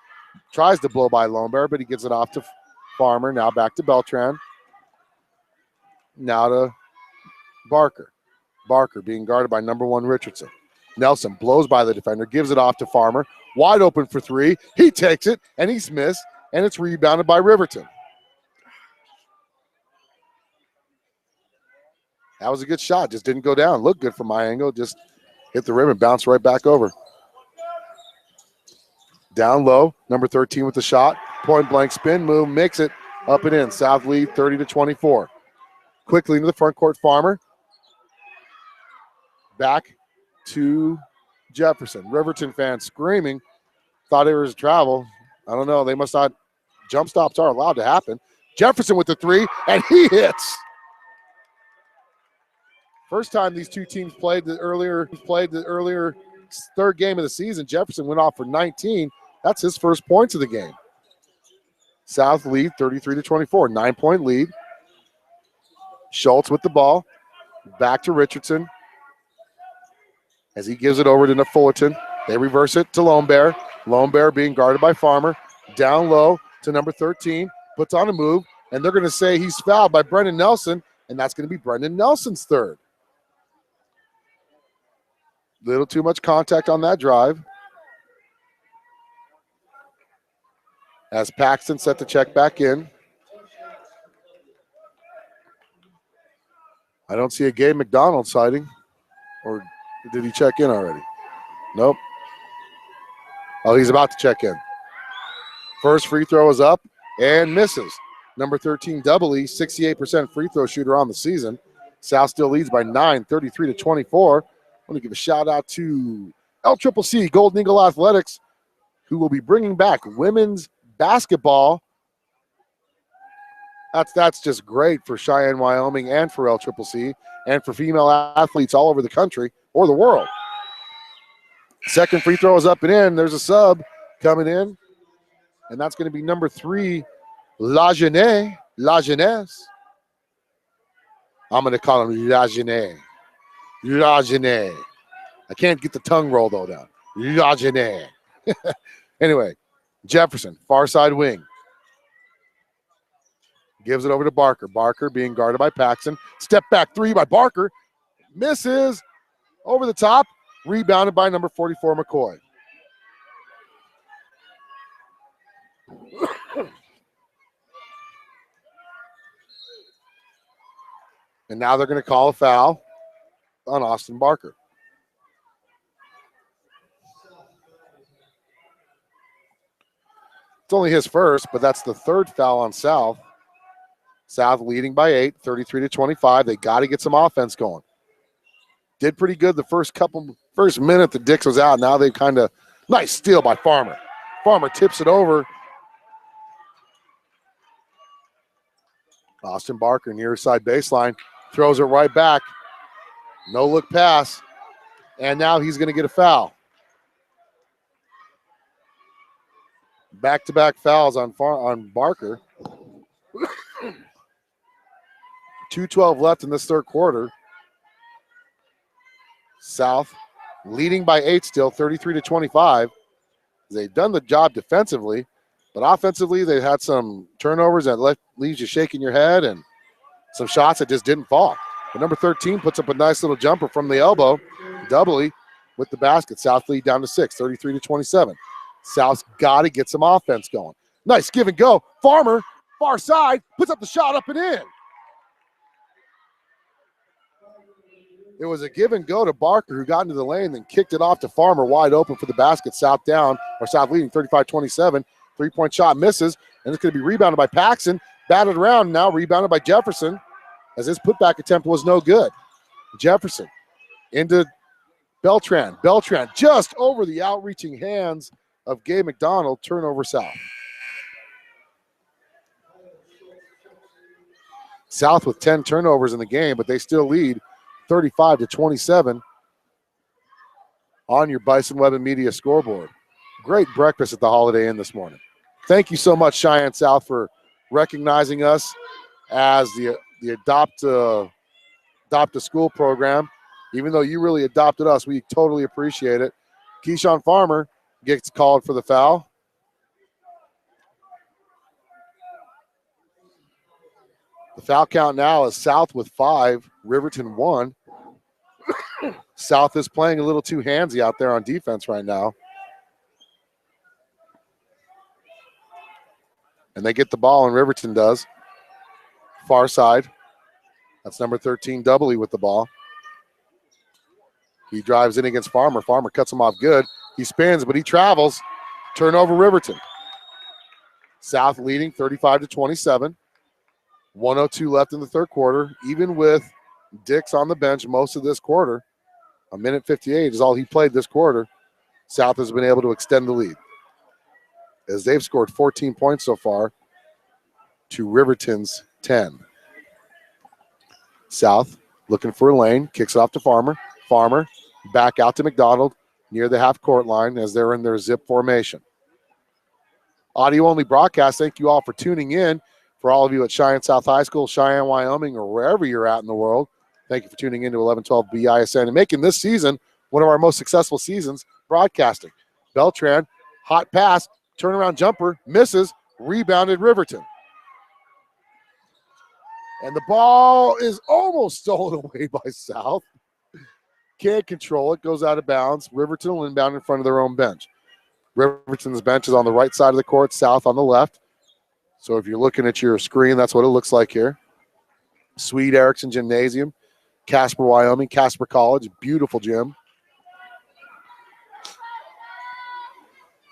tries to blow by Lonebear, but he gets it off to Farmer. Now back to Beltran. Now to Barker. Barker being guarded by number 1 Richardson. Nelson blows by the defender, gives it off to Farmer. Wide open for 3. He takes it, and he's missed, and it's rebounded by Riverton. That was a good shot. Just didn't go down. Looked good from my angle. Just hit the rim and bounced right back over. Down low, number 13 with the shot. Point blank spin move, makes it up and in. South lead 30-24. Quickly into the front court, Farmer. Back to Jefferson. Riverton fans screaming. Thought it was travel. I don't know. They must not. Jump stops are allowed to happen. Jefferson with the 3, and he hits. First time these two teams played the earlier third game of the season, Jefferson went off for 19. That's his first points of the game. South lead 33-24, 9-point lead. Schultz with the ball. Back to Richardson as he gives it over to Fullerton. They reverse it to Lone Bear. Lone Bear being guarded by Farmer. Down low to number 13. Puts on a move, and they're going to say he's fouled by Brendan Nelson, and that's going to be Brendan Nelson's third. Little too much contact on that drive. As Paxton set the check back in. I don't see a Gabe McDonald sighting. Or did he check in already? Nope. Oh, he's about to check in. First free throw is up and misses. Number 13, Double E, 68% free throw shooter on the season. South still leads by 9, 33-24. I want to give a shout out to LCCC Golden Eagle Athletics, who will be bringing back women's basketball. That's just great for Cheyenne, Wyoming, and for LCCC, and for female athletes all over the country or the world. Second free throw is up and in. There's a sub coming in, and that's going to be number 3, Lajeunesse. I'm going to call him Lajeunesse. Lajeunesse. I can't get the tongue roll, though, down. Lajeunesse. Anyway, Jefferson, far side wing. Gives it over to Barker. Barker being guarded by Paxton. Step back 3 by Barker. Misses. Over the top. Rebounded by number 44, McCoy. And now they're going to call a foul on Austin Barker. It's only his first, but that's the third foul on South. South leading by 8, 33-25. They got to get some offense going. Did pretty good the first minute that Dix was out. Now they've kind of, nice steal by Farmer. Farmer tips it over. Austin Barker near side baseline. Throws it right back. No look pass. And now he's going to get a foul. Back-to-back fouls on Barker. 2:12 left in this third quarter. South leading by 8 still, 33-25. They've done the job defensively, but offensively they've had some turnovers that leaves you shaking your head and some shots that just didn't fall. But number 13 puts up a nice little jumper from the elbow. Doubly with the basket. South lead down to 6, 33-27. South's got to get some offense going. Nice give and go. Farmer, far side, puts up the shot up and in. It was a give and go to Barker, who got into the lane, then kicked it off to Farmer, wide open for the basket. South leading 35-27. Three-point shot misses, and it's going to be rebounded by Paxton. Batted around, now rebounded by Jefferson, as his putback attempt was no good. Jefferson into Beltran. Beltran just over the outreaching hands of Gabe McDonald. Turnover South. South with 10 turnovers in the game, but they still lead 35-27 on your Bison Web and Media scoreboard. Great breakfast at the Holiday Inn this morning. Thank you so much, Cheyenne South, for recognizing us as the Adopt a School program. Even though you really adopted us, we totally appreciate it. Keyshawn Farmer gets called for the foul. The foul count now is South with 5, Riverton 1. South is playing a little too handsy out there on defense right now. And they get the ball, and Riverton does. Far side. That's number 13, Doubly with the ball. He drives in against Farmer. Farmer cuts him off good. He spins, but he travels. Turnover, Riverton. South leading 35-27. 1:02 left in the third quarter. Even with Dix on the bench most of this quarter, a minute 58 is all he played this quarter. South has been able to extend the lead, as they've scored 14 points so far to Riverton's 10. South looking for a lane, kicks it off to Farmer. Farmer back out to McDonald near the half-court line as they're in their zip formation. Audio-only broadcast, thank you all for tuning in. For all of you at Cheyenne South High School, Cheyenne, Wyoming, or wherever you're at in the world, thank you for tuning in to 1112 BISN and making this season one of our most successful seasons broadcasting. Beltran, hot pass, turnaround jumper, misses, rebounded Riverton. And the ball is almost stolen away by South. Can't control it, goes out of bounds. Riverton will inbound in front of their own bench. Riverton's bench is on the right side of the court, South on the left. So if you're looking at your screen, that's what it looks like here. Swede Erickson Gymnasium, Casper, Wyoming, Casper College, beautiful gym.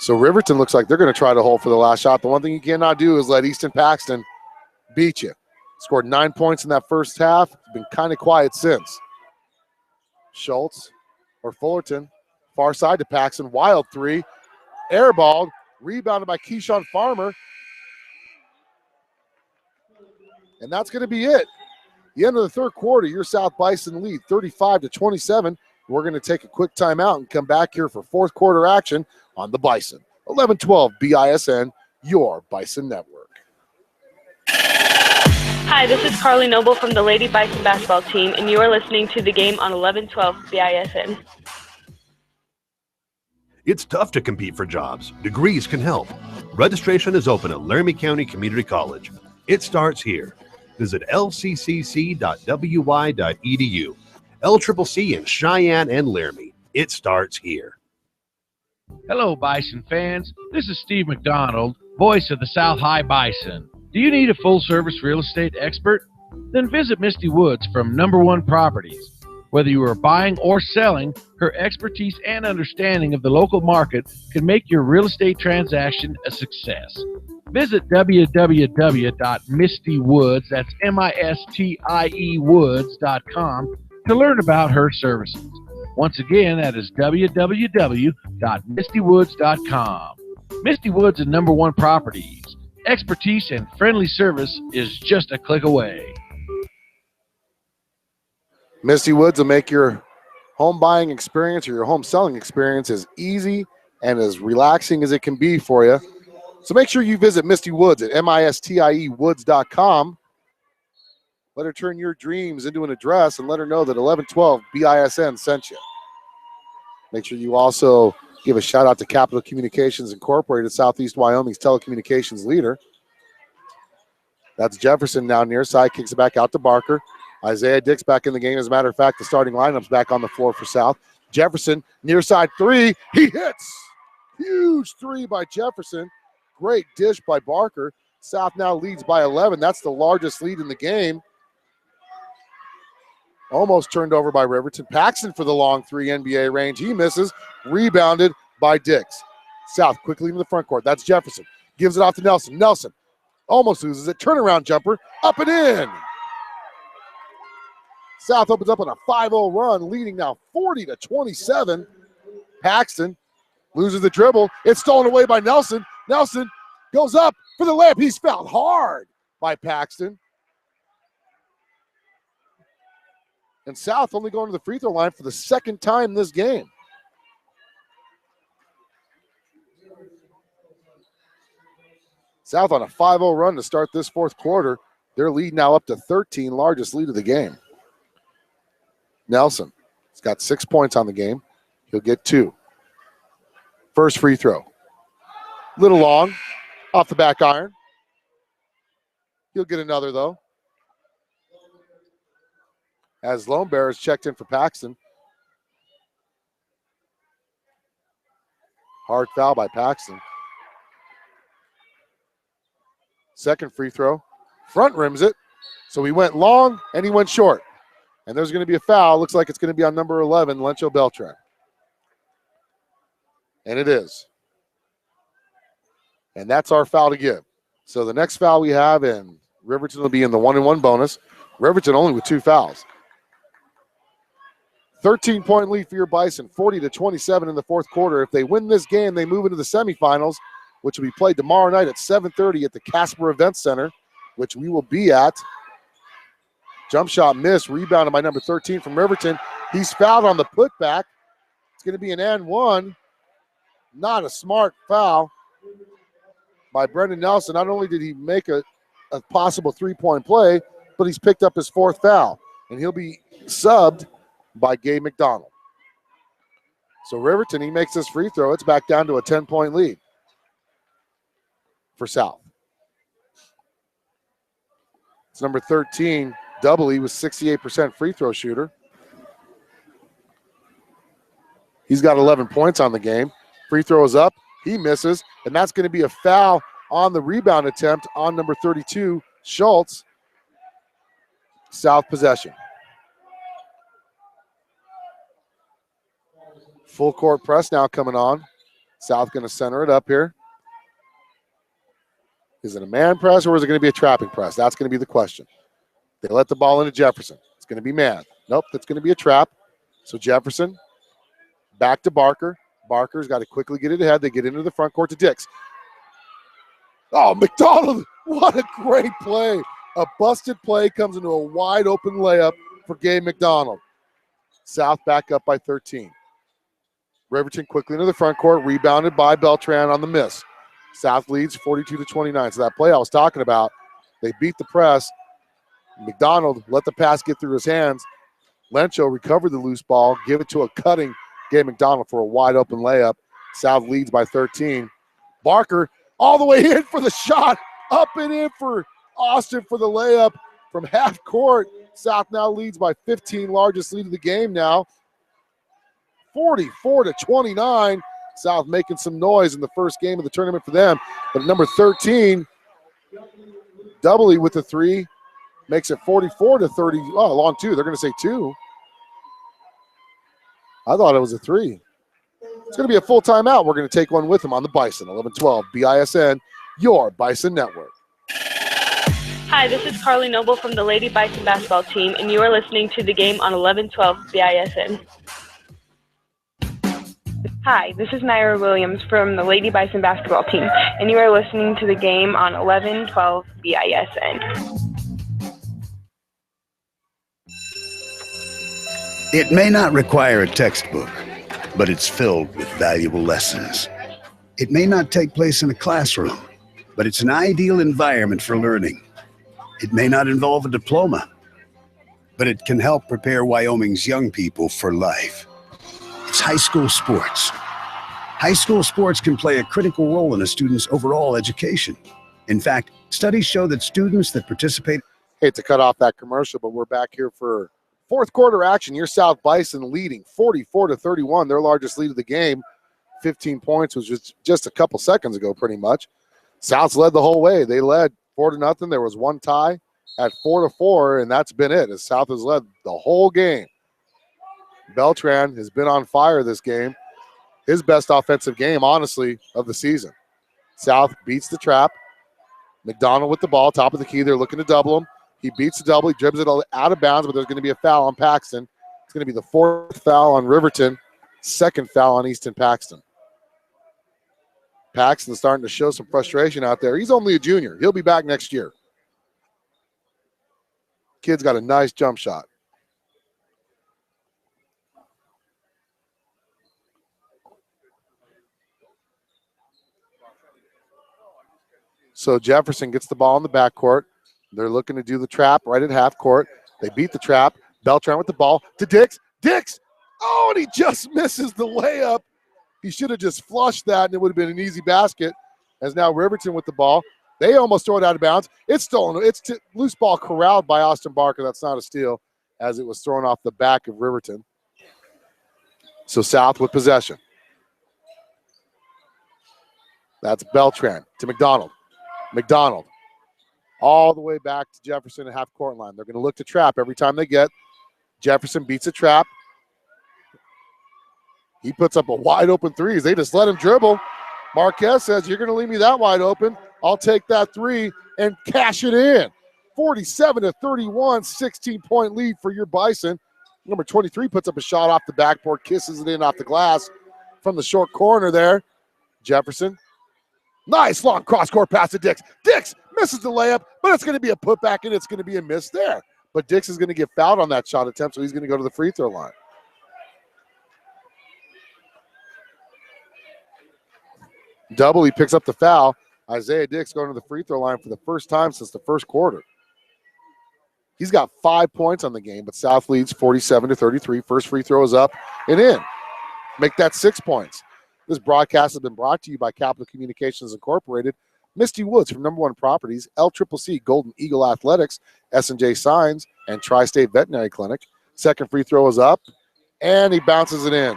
So Riverton looks like they're going to try to hold for the last shot. The one thing you cannot do is let Easton Paxton beat you. Scored 9 points in that first half. Been kind of quiet since. Schultz or Fullerton, far side to Paxton, wild three, airballed, rebounded by Keyshawn Farmer. And that's going to be it. The end of the third quarter, your South Bison lead 35-27. We're going to take a quick timeout and come back here for fourth quarter action on the Bison. 1112 BISN, your Bison Network. Hi, this is Carly Noble from the Lady Bison Basketball team, and you are listening to the game on 1112 BISN. It's tough to compete for jobs. Degrees can help. Registration is open at Laramie County Community College. It starts here. Visit lccc.wy.edu. LCCC in Cheyenne and Laramie. It starts here. Hello, Bison fans. This is Steve McDonald, voice of the South High Bison. Do you need a full-service real estate expert? Then visit Misty Woods from Number One Properties. Whether you are buying or selling, her expertise and understanding of the local market can make your real estate transaction a success. Visit www.mistywoods, that's MISTIE woods.com, to learn about her services. Once again, that is www.mistywoods.com. Misty Woods and Number One Properties. Expertise and friendly service is just a click away. Misty Woods will make your home buying experience or your home selling experience as easy and as relaxing as it can be for you. So make sure you visit Misty Woods at MISTIEwoods.com. Let her turn your dreams into an address and let her know that 1112 BISN sent you. Make sure you also give a shout out to Capital Communications Incorporated, Southeast Wyoming's telecommunications leader. That's Jefferson now near side, kicks it back out to Barker. Isaiah Dix back in the game. As a matter of fact, the starting lineup's back on the floor for South. Jefferson, near side three. He hits. Huge three by Jefferson. Great dish by Barker. South now leads by 11. That's the largest lead in the game. Almost turned over by Riverton. Paxton for the long three, NBA range. He misses. Rebounded by Dix. South quickly into the front court. That's Jefferson. Gives it off to Nelson. Nelson almost loses it. Turnaround jumper. Up and in. South opens up on a 5-0 run, leading now 40-27. Paxton loses the dribble. It's stolen away by Nelson. Nelson goes up for the layup. He's fouled hard by Paxton. And South only going to the free throw line for the second time this game. South on a 5-0 run to start this fourth quarter. Their lead now up to 13, largest lead of the game. Nelson has got 6 points on the game. He'll get 2. First free throw. Little long, off the back iron. He'll get another, though. as Lone Bear is checked in for Paxton. Hard foul by Paxton. Second free throw. Front rims it. So he went long and he went short. And there's going to be a foul. Looks like it's going to be on number 11, Lencho Beltran. And it is. And that's our foul to give. So the next foul we have, and Riverton will be in the 1-and-1 bonus. Riverton only with 2 fouls. 13-point lead for your Bison, 40-27 in the fourth quarter. If they win this game, they move into the semifinals, which will be played tomorrow night at 7:30 at the Casper Event Center, which we will be at. Jump shot missed, rebounded by number 13 from Riverton. He's fouled on the putback. It's going to be an and one. Not a smart foul by Brendan Nelson. Not only did he make a possible three-point play, but he's picked up his 4th foul, and he'll be subbed by Gabe McDonald. So Riverton, he makes this free throw. It's back down to a 10-point lead for South. It's number 13, Doubley, with 68% free throw shooter. He's got 11 points on the game. Free throw is up. He misses, and that's going to be a foul on the rebound attempt on number 32, Schultz. South possession. Full court press now coming on. South going to center it up here. Is it a man press or is it going to be a trapping press? That's going to be the question. They let the ball into Jefferson. It's going to be man. Nope, that's going to be a trap. So Jefferson back to Barker. Barker's got to quickly get it ahead. They get into the front court to Dix. Oh, McDonald, what a great play. A busted play comes into a wide open layup for Gabe McDonald. South back up by 13. Riverton quickly into the front court, rebounded by Beltran on the miss. South leads 42-29. So that play I was talking about, they beat the press. McDonald let the pass get through his hands. Lencho recovered the loose ball, give it to a cutting Gabe McDonald for a wide open layup. South leads by 13. Barker all the way in for the shot, up and in for Austin for the layup from half court. South now leads by 15, largest lead of the game now. 44-29. South making some noise in the first game of the tournament for them. But number 13, Doubley with the 3, makes it 44-30. Oh, long 2. They're going to say 2. I thought it was a 3. It's going to be a full timeout. We're going to take one with them on the Bison. 11-12 BISN, your Bison Network. Hi, this is Carly Noble from the Lady Bison Basketball Team, and you are listening to the game on 11-12 BISN. Hi, this is Naira Williams from the Lady Bison Basketball Team, and you are listening to the game on 11-12 BISN. It may not require a textbook, but it's filled with valuable lessons. It may not take place in a classroom, but it's an ideal environment for learning. It may not involve a diploma, but it can help prepare Wyoming's young people for life. It's high school sports. High school sports can play a critical role in a student's overall education. In fact, studies show that students that participate... Hate to cut off that commercial, but we're back here for fourth quarter action. Your South Bison leading 44-31, their largest lead of the game. 15 points was just a couple seconds ago, pretty much. South's led the whole way. They led 4-0. There was one tie at 4-4, and that's been it, as South has led the whole game. Beltran has been on fire this game. His best offensive game, honestly, of the season. South beats the trap. McDonald with the ball, top of the key. They're looking to double him. He beats the double. He dribbles it out of bounds, but there's going to be a foul on Paxton. It's going to be the 4th foul on Riverton, 2nd foul on Easton Paxton. Paxton's starting to show some frustration out there. He's only a junior. He'll be back next year. Kid's got a nice jump shot. So Jefferson gets the ball in the backcourt. They're looking to do the trap right at half court. They beat the trap. Beltran with the ball to Dix. Dix! Oh, and he just misses the layup. He should have just flushed that, and it would have been an easy basket. As now Riverton with the ball. They almost throw it out of bounds. It's stolen. It's loose ball corralled by Austin Barker. That's not a steal. as it was thrown off the back of Riverton. So South with possession. That's Beltran to McDonald. McDonald all the way back to Jefferson at half-court line. They're going to look to trap every time they get. Jefferson beats a trap. He puts up a wide-open three. They just let him dribble. Marquez says, you're going to leave me that wide open. I'll take that three and cash it in. 47-31, 16-point lead for your Bison. Number 23 puts up a shot off the backboard, kisses it in off the glass from the short corner there. Jefferson. Nice long cross-court pass to Dix. Dix misses the layup, but it's going to be a putback, and it's going to be a miss there. But Dix is going to get fouled on that shot attempt, so he's going to go to the free throw line. Double, he picks up the foul. Isaiah Dix going to the free throw line for the first time since the first quarter. He's got 5 points on the game, but South leads 47-33. First free throw is up and in. Make that 6 points. This broadcast has been brought to you by Capital Communications Incorporated, Misty Woods from Number One Properties, LCCC Golden Eagle Athletics, S&J Signs, and Tri-State Veterinary Clinic. Second free throw is up, and he bounces it in.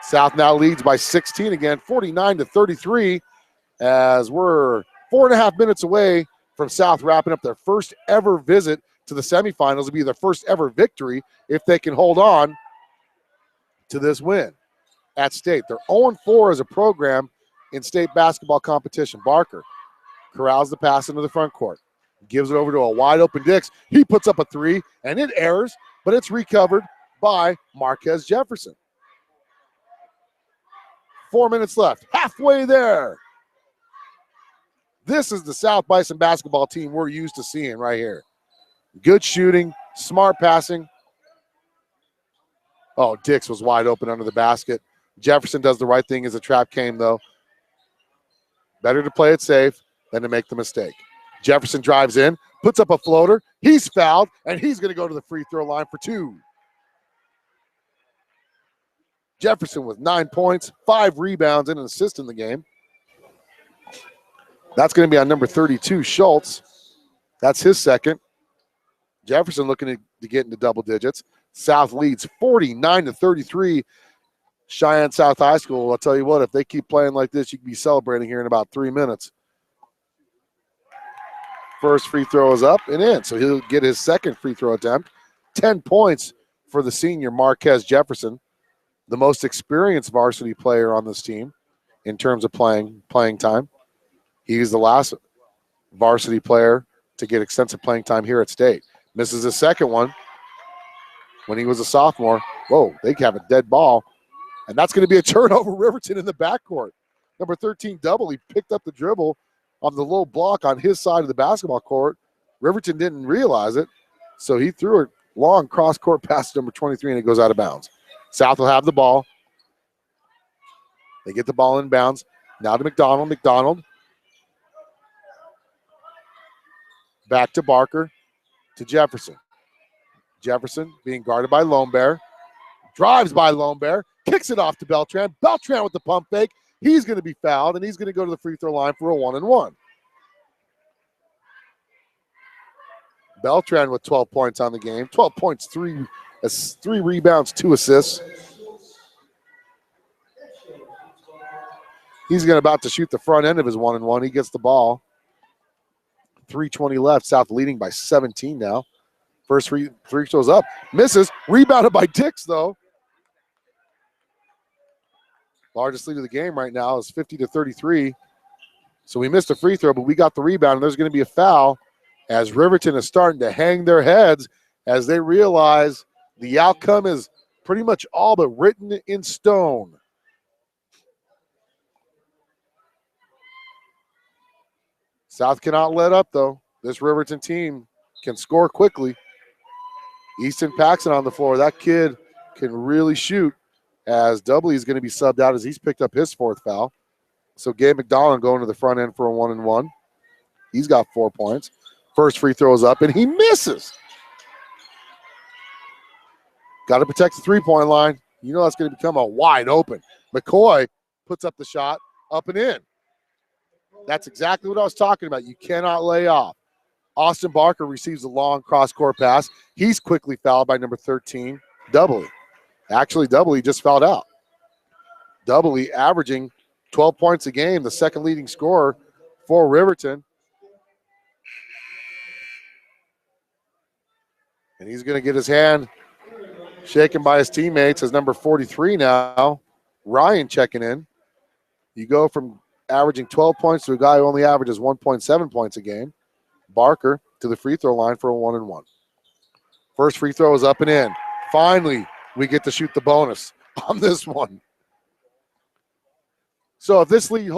South now leads by 16 again, 49-33, as we're 4.5 minutes away from South wrapping up their first ever visit to the semifinals. It'll be their first ever victory if they can hold on to this win at state. They're 0-4 as a program in state basketball competition. Barker corrals the pass into the front court, gives it over to a wide open Dix. He puts up a three, and it errs, but it's recovered by Marquez Jefferson. 4 minutes left, halfway there. This is the South Bison basketball team we're used to seeing right here. Good shooting, smart passing. Oh, Dix was wide open under the basket. Jefferson does the right thing as the trap came, though. Better to play it safe than to make the mistake. Jefferson drives in, puts up a floater. He's fouled, and he's going to go to the free throw line for two. Jefferson with 9 points, 5 rebounds, and an assist in the game. That's going to be on number 32, Schultz. That's his second. Jefferson looking to get into double digits. South leads 49-33. Cheyenne South High School. I'll tell you what, if they keep playing like this, you can be celebrating here in about 3 minutes. First free throw is up and in, so he'll get his second free throw attempt. 10 points for the senior Marquez Jefferson, the most experienced varsity player on this team in terms of playing time. He's the last varsity player to get extensive playing time here at state. Misses his second one when he was a sophomore. Whoa, they have a dead ball. And that's going to be a turnover, Riverton in the backcourt. Number 13, Double, he picked up the dribble on the low block on his side of the basketball court. Riverton didn't realize it, so he threw a long cross-court pass to number 23, and it goes out of bounds. South will have the ball. They get the ball in bounds. Now to McDonald. McDonald. Back to Barker. To Jefferson. Jefferson being guarded by Lone Bear. Drives by Lone Bear. Kicks it off to Beltran. Beltran with the pump fake. He's going to be fouled, and he's going to go to the free throw line for a 1-and-1. Beltran with 12 points on the game. 12 points, 3 rebounds, 2 assists. He's about to shoot the front end of his 1-and-1. He gets the ball. 3:20 left. South leading by 17 now. First free throws up. Misses. Rebounded by Dix, though. Largest lead of the game right now is 50-33. So we missed a free throw, but we got the rebound, and there's going to be a foul as Riverton is starting to hang their heads as they realize the outcome is pretty much all but written in stone. South cannot let up, though. This Riverton team can score quickly. Easton Paxson on the floor. That kid can really shoot, as Dudley is going to be subbed out as he's picked up his 4th foul. So Gabe McDonald going to the front end for a 1-and-1. He's got 4 points. First free throw is up, and he misses. Got to protect the three-point line. You know that's going to become a wide open. McCoy puts up the shot, up and in. That's exactly what I was talking about. You cannot lay off. Austin Barker receives a long cross-court pass. He's quickly fouled by number 13, Doubley. Actually, Doubley just fouled out. Doubley averaging 12 points a game, the second leading scorer for Riverton. And he's going to get his hand shaken by his teammates as number 43 now, Ryan checking in. You go from averaging 12 points to a guy who only averages 1.7 points a game. Barker to the free throw line for a 1-and-1. First free throw is up and in. Finally, we get to shoot the bonus on this one. So if this lead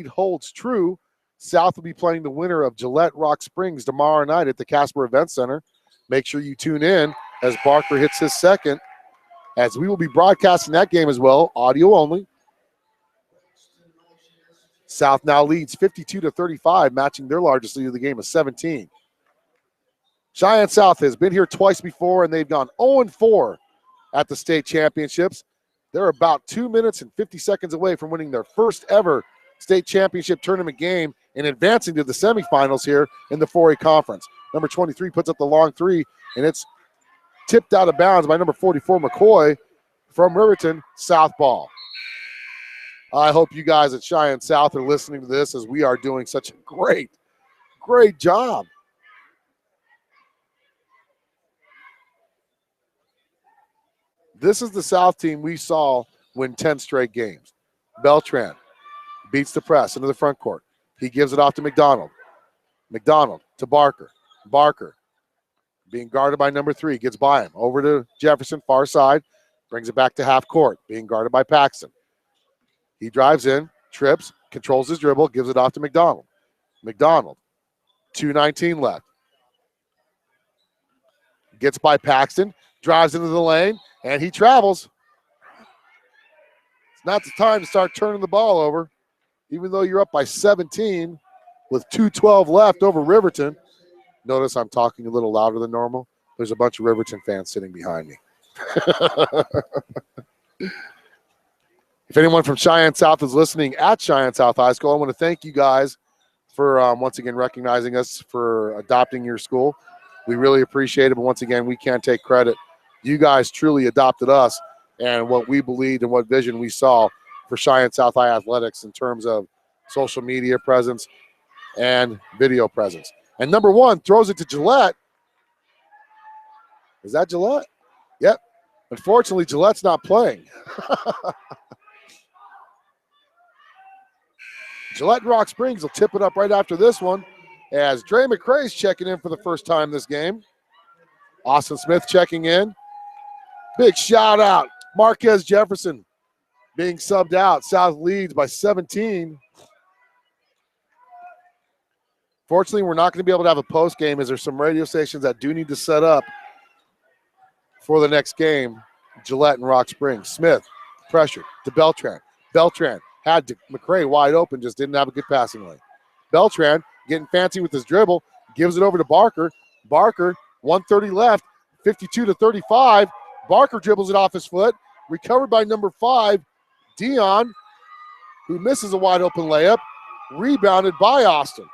holds true, South will be playing the winner of Gillette Rock Springs tomorrow night at the Casper Event Center. Make sure you tune in as Barker hits his second, as we will be broadcasting that game as well, audio only. South now leads 52-35, matching their largest lead of the game of 17. Cheyenne South has been here twice before, and they've gone 0-4 at the state championships. They're about 2 minutes and 50 seconds away from winning their first ever state championship tournament game and advancing to the semifinals here in the 4A conference. Number 23 puts up the long three, and it's tipped out of bounds by number 44, McCoy, from Riverton, South ball. I hope you guys at Cheyenne South are listening to this, as we are doing such a great job. This is the South team we saw win 10 straight games. Beltran beats the press into the front court. He gives it off to McDonald. McDonald to Barker. Barker being guarded by number 3, gets by him. Over to Jefferson, far side, brings it back to half court, being guarded by Paxton. He drives in, trips, controls his dribble, gives it off to McDonald. McDonald, 2:19 left. Gets by Paxton, drives into the lane, and he travels. It's not the time to start turning the ball over, even though you're up by 17 with 2:12 left over Riverton. Notice I'm talking a little louder than normal. There's a bunch of Riverton fans sitting behind me. If anyone from Cheyenne South is listening at Cheyenne South High School, I want to thank you guys for once again recognizing us for adopting your school. We really appreciate it, but once again, we can't take credit. You guys truly adopted us and what we believed and what vision we saw for Cheyenne South High athletics in terms of social media presence and video presence. And number 1 throws it to Gillette. Is that Gillette? Yep. Unfortunately, Gillette's not playing. Gillette Rock Springs will tip it up right after this one, as Dre McCrae's checking in for the first time this game. Austin Smith checking in. Big shout out. Marquez Jefferson being subbed out. South leads by 17. Fortunately, we're not going to be able to have a post game, as there's some radio stations that do need to set up for the next game. Gillette and Rock Springs. Smith pressured to Beltran. Beltran had McCrae wide open, just didn't have a good passing lane. Beltran getting fancy with his dribble, gives it over to Barker. Barker, 1:30 left, 52-35. Barker dribbles it off his foot, recovered by number 5, Dion, who misses a wide open layup, rebounded by Austin.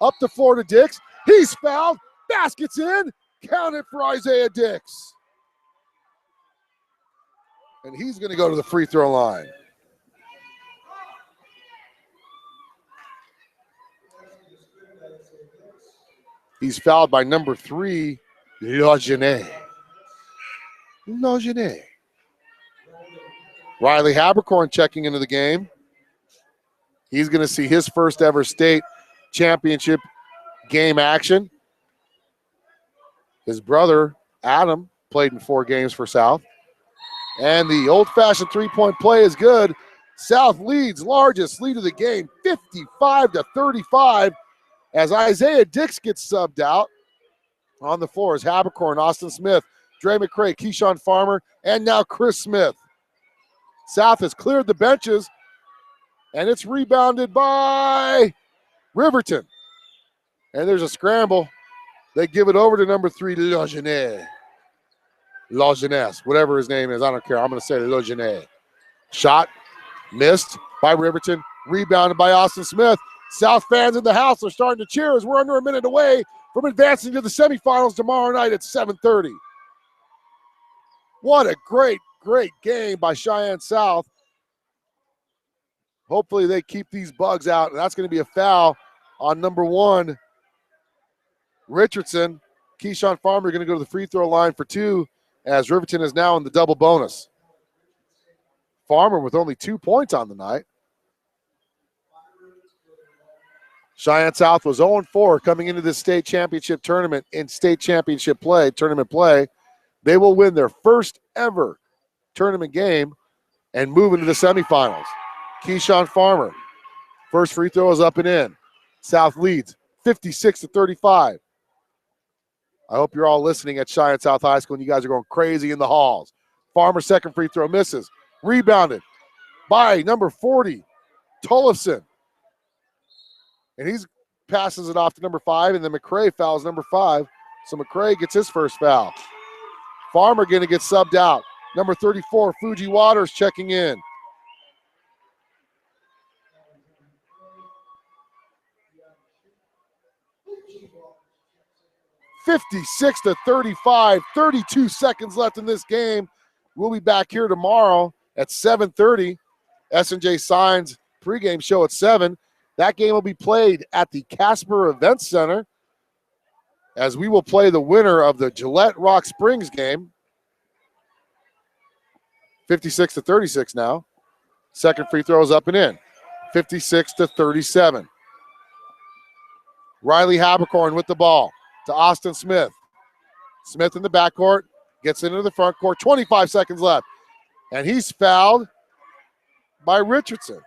Up the floor to Dix. He's fouled. Basket's in. Count it for Isaiah Dix. And he's going to go to the free throw line. He's fouled by number 3, Logenet. Riley Habercorn checking into the game. He's going to see his first ever state championship game action. His brother, Adam, played in 4 games for South. And the old-fashioned three-point play is good. South leads, largest lead of the game, 55-35, as Isaiah Dix gets subbed out. On the floor is Habercorn, Austin Smith, Dre McCrae, Keyshawn Farmer, and now Chris Smith. South has cleared the benches, and it's rebounded by Riverton. And there's a scramble. They give it over to number 3, Logenet. Logenes, whatever his name is, I don't care. I'm going to say Logenet. Shot missed by Riverton, rebounded by Austin Smith. South fans in the house are starting to cheer as we're under a minute away from advancing to the semifinals tomorrow night at 7:30. What a great game by Cheyenne South. Hopefully they keep these bugs out, and that's going to be a foul on number 1, Richardson. Keyshawn Farmer going to go to the free throw line for 2, as Riverton is now in the double bonus. Farmer with only 2 points on the night. Cheyenne South was 0-4 coming into this state championship tournament in state championship tournament play. They will win their first ever tournament game and move into the semifinals. Keyshawn Farmer, first free throw is up and in. South leads 56-35. I hope you're all listening at Cheyenne South High School and you guys are going crazy in the halls. Farmer's second free throw misses. Rebounded by number 40, Tollefson. And he passes it off to number 5, and then McCrae fouls number 5. So McCrae gets his first foul. Farmer going to get subbed out. Number 34, Fuji Waters checking in. (56-35), 32 seconds left in this game. We'll be back here tomorrow at 7:30. S&J Signs pregame show at 7. That game will be played at the Casper Event Center, as we will play the winner of the Gillette Rock Springs game. 56-36 now. Second free throw is up and in. 56-37. Riley Habercorn with the ball to Austin Smith. Smith in the backcourt, gets into the front court. 25 seconds left. And he's fouled by Richardson.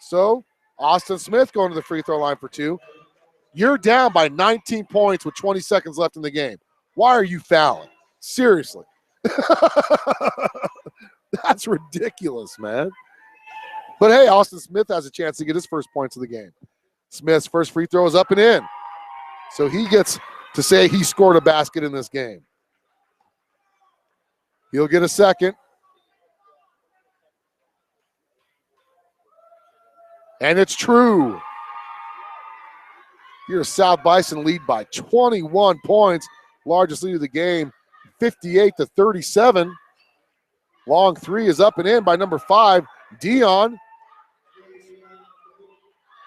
So Austin Smith going to the free throw line for 2. You're down by 19 points with 20 seconds left in the game. Why are you fouling? Seriously. That's ridiculous, man. But hey, Austin Smith has a chance to get his first points of the game. Smith's first free throw is up and in. So he gets to say he scored a basket in this game. He'll get a second. And it's true. Here, South Bison lead by 21 points. Largest lead of the game, 58-37. Long three is up and in by number 5, Dion.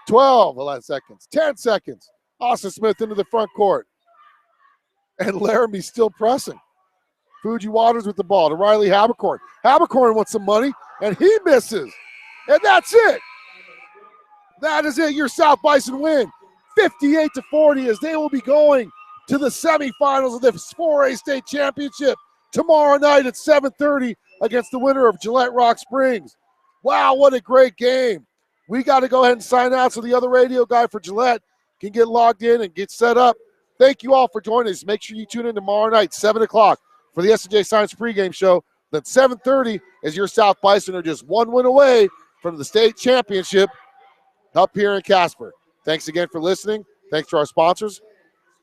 12 seconds, 10 seconds. Austin Smith into the front court. And Laramie still pressing. Fuji Waters with the ball to Riley Habercorn. Habercorn wants some money, and he misses. And that's it. That is it. Your South Bison win 58-40, as they will be going to the semifinals of the 4A state championship tomorrow night at 7:30 against the winner of Gillette Rock Springs. Wow, what a great game. We got to go ahead and sign out so the other radio guy for Gillette can get logged in and get set up. Thank you all for joining us. Make sure you tune in tomorrow night, 7 o'clock, for the S&J Science pregame show. Then 7:30 as your South Bison are just one win away from the state championship up here in Casper. Thanks again for listening. Thanks to our sponsors,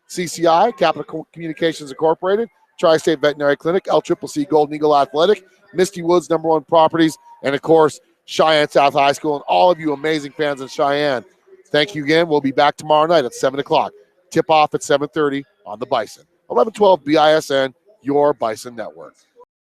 CCI, Capital Communications Incorporated, Tri-State Veterinary Clinic, LCCC Golden Eagle Athletic, Misty Woods #1 Properties, and, of course, Cheyenne South High School, and all of you amazing fans in Cheyenne. Thank you again. We'll be back tomorrow night at 7 o'clock. Tip-off at 7:30 on the Bison. 1112 BISN, your Bison Network.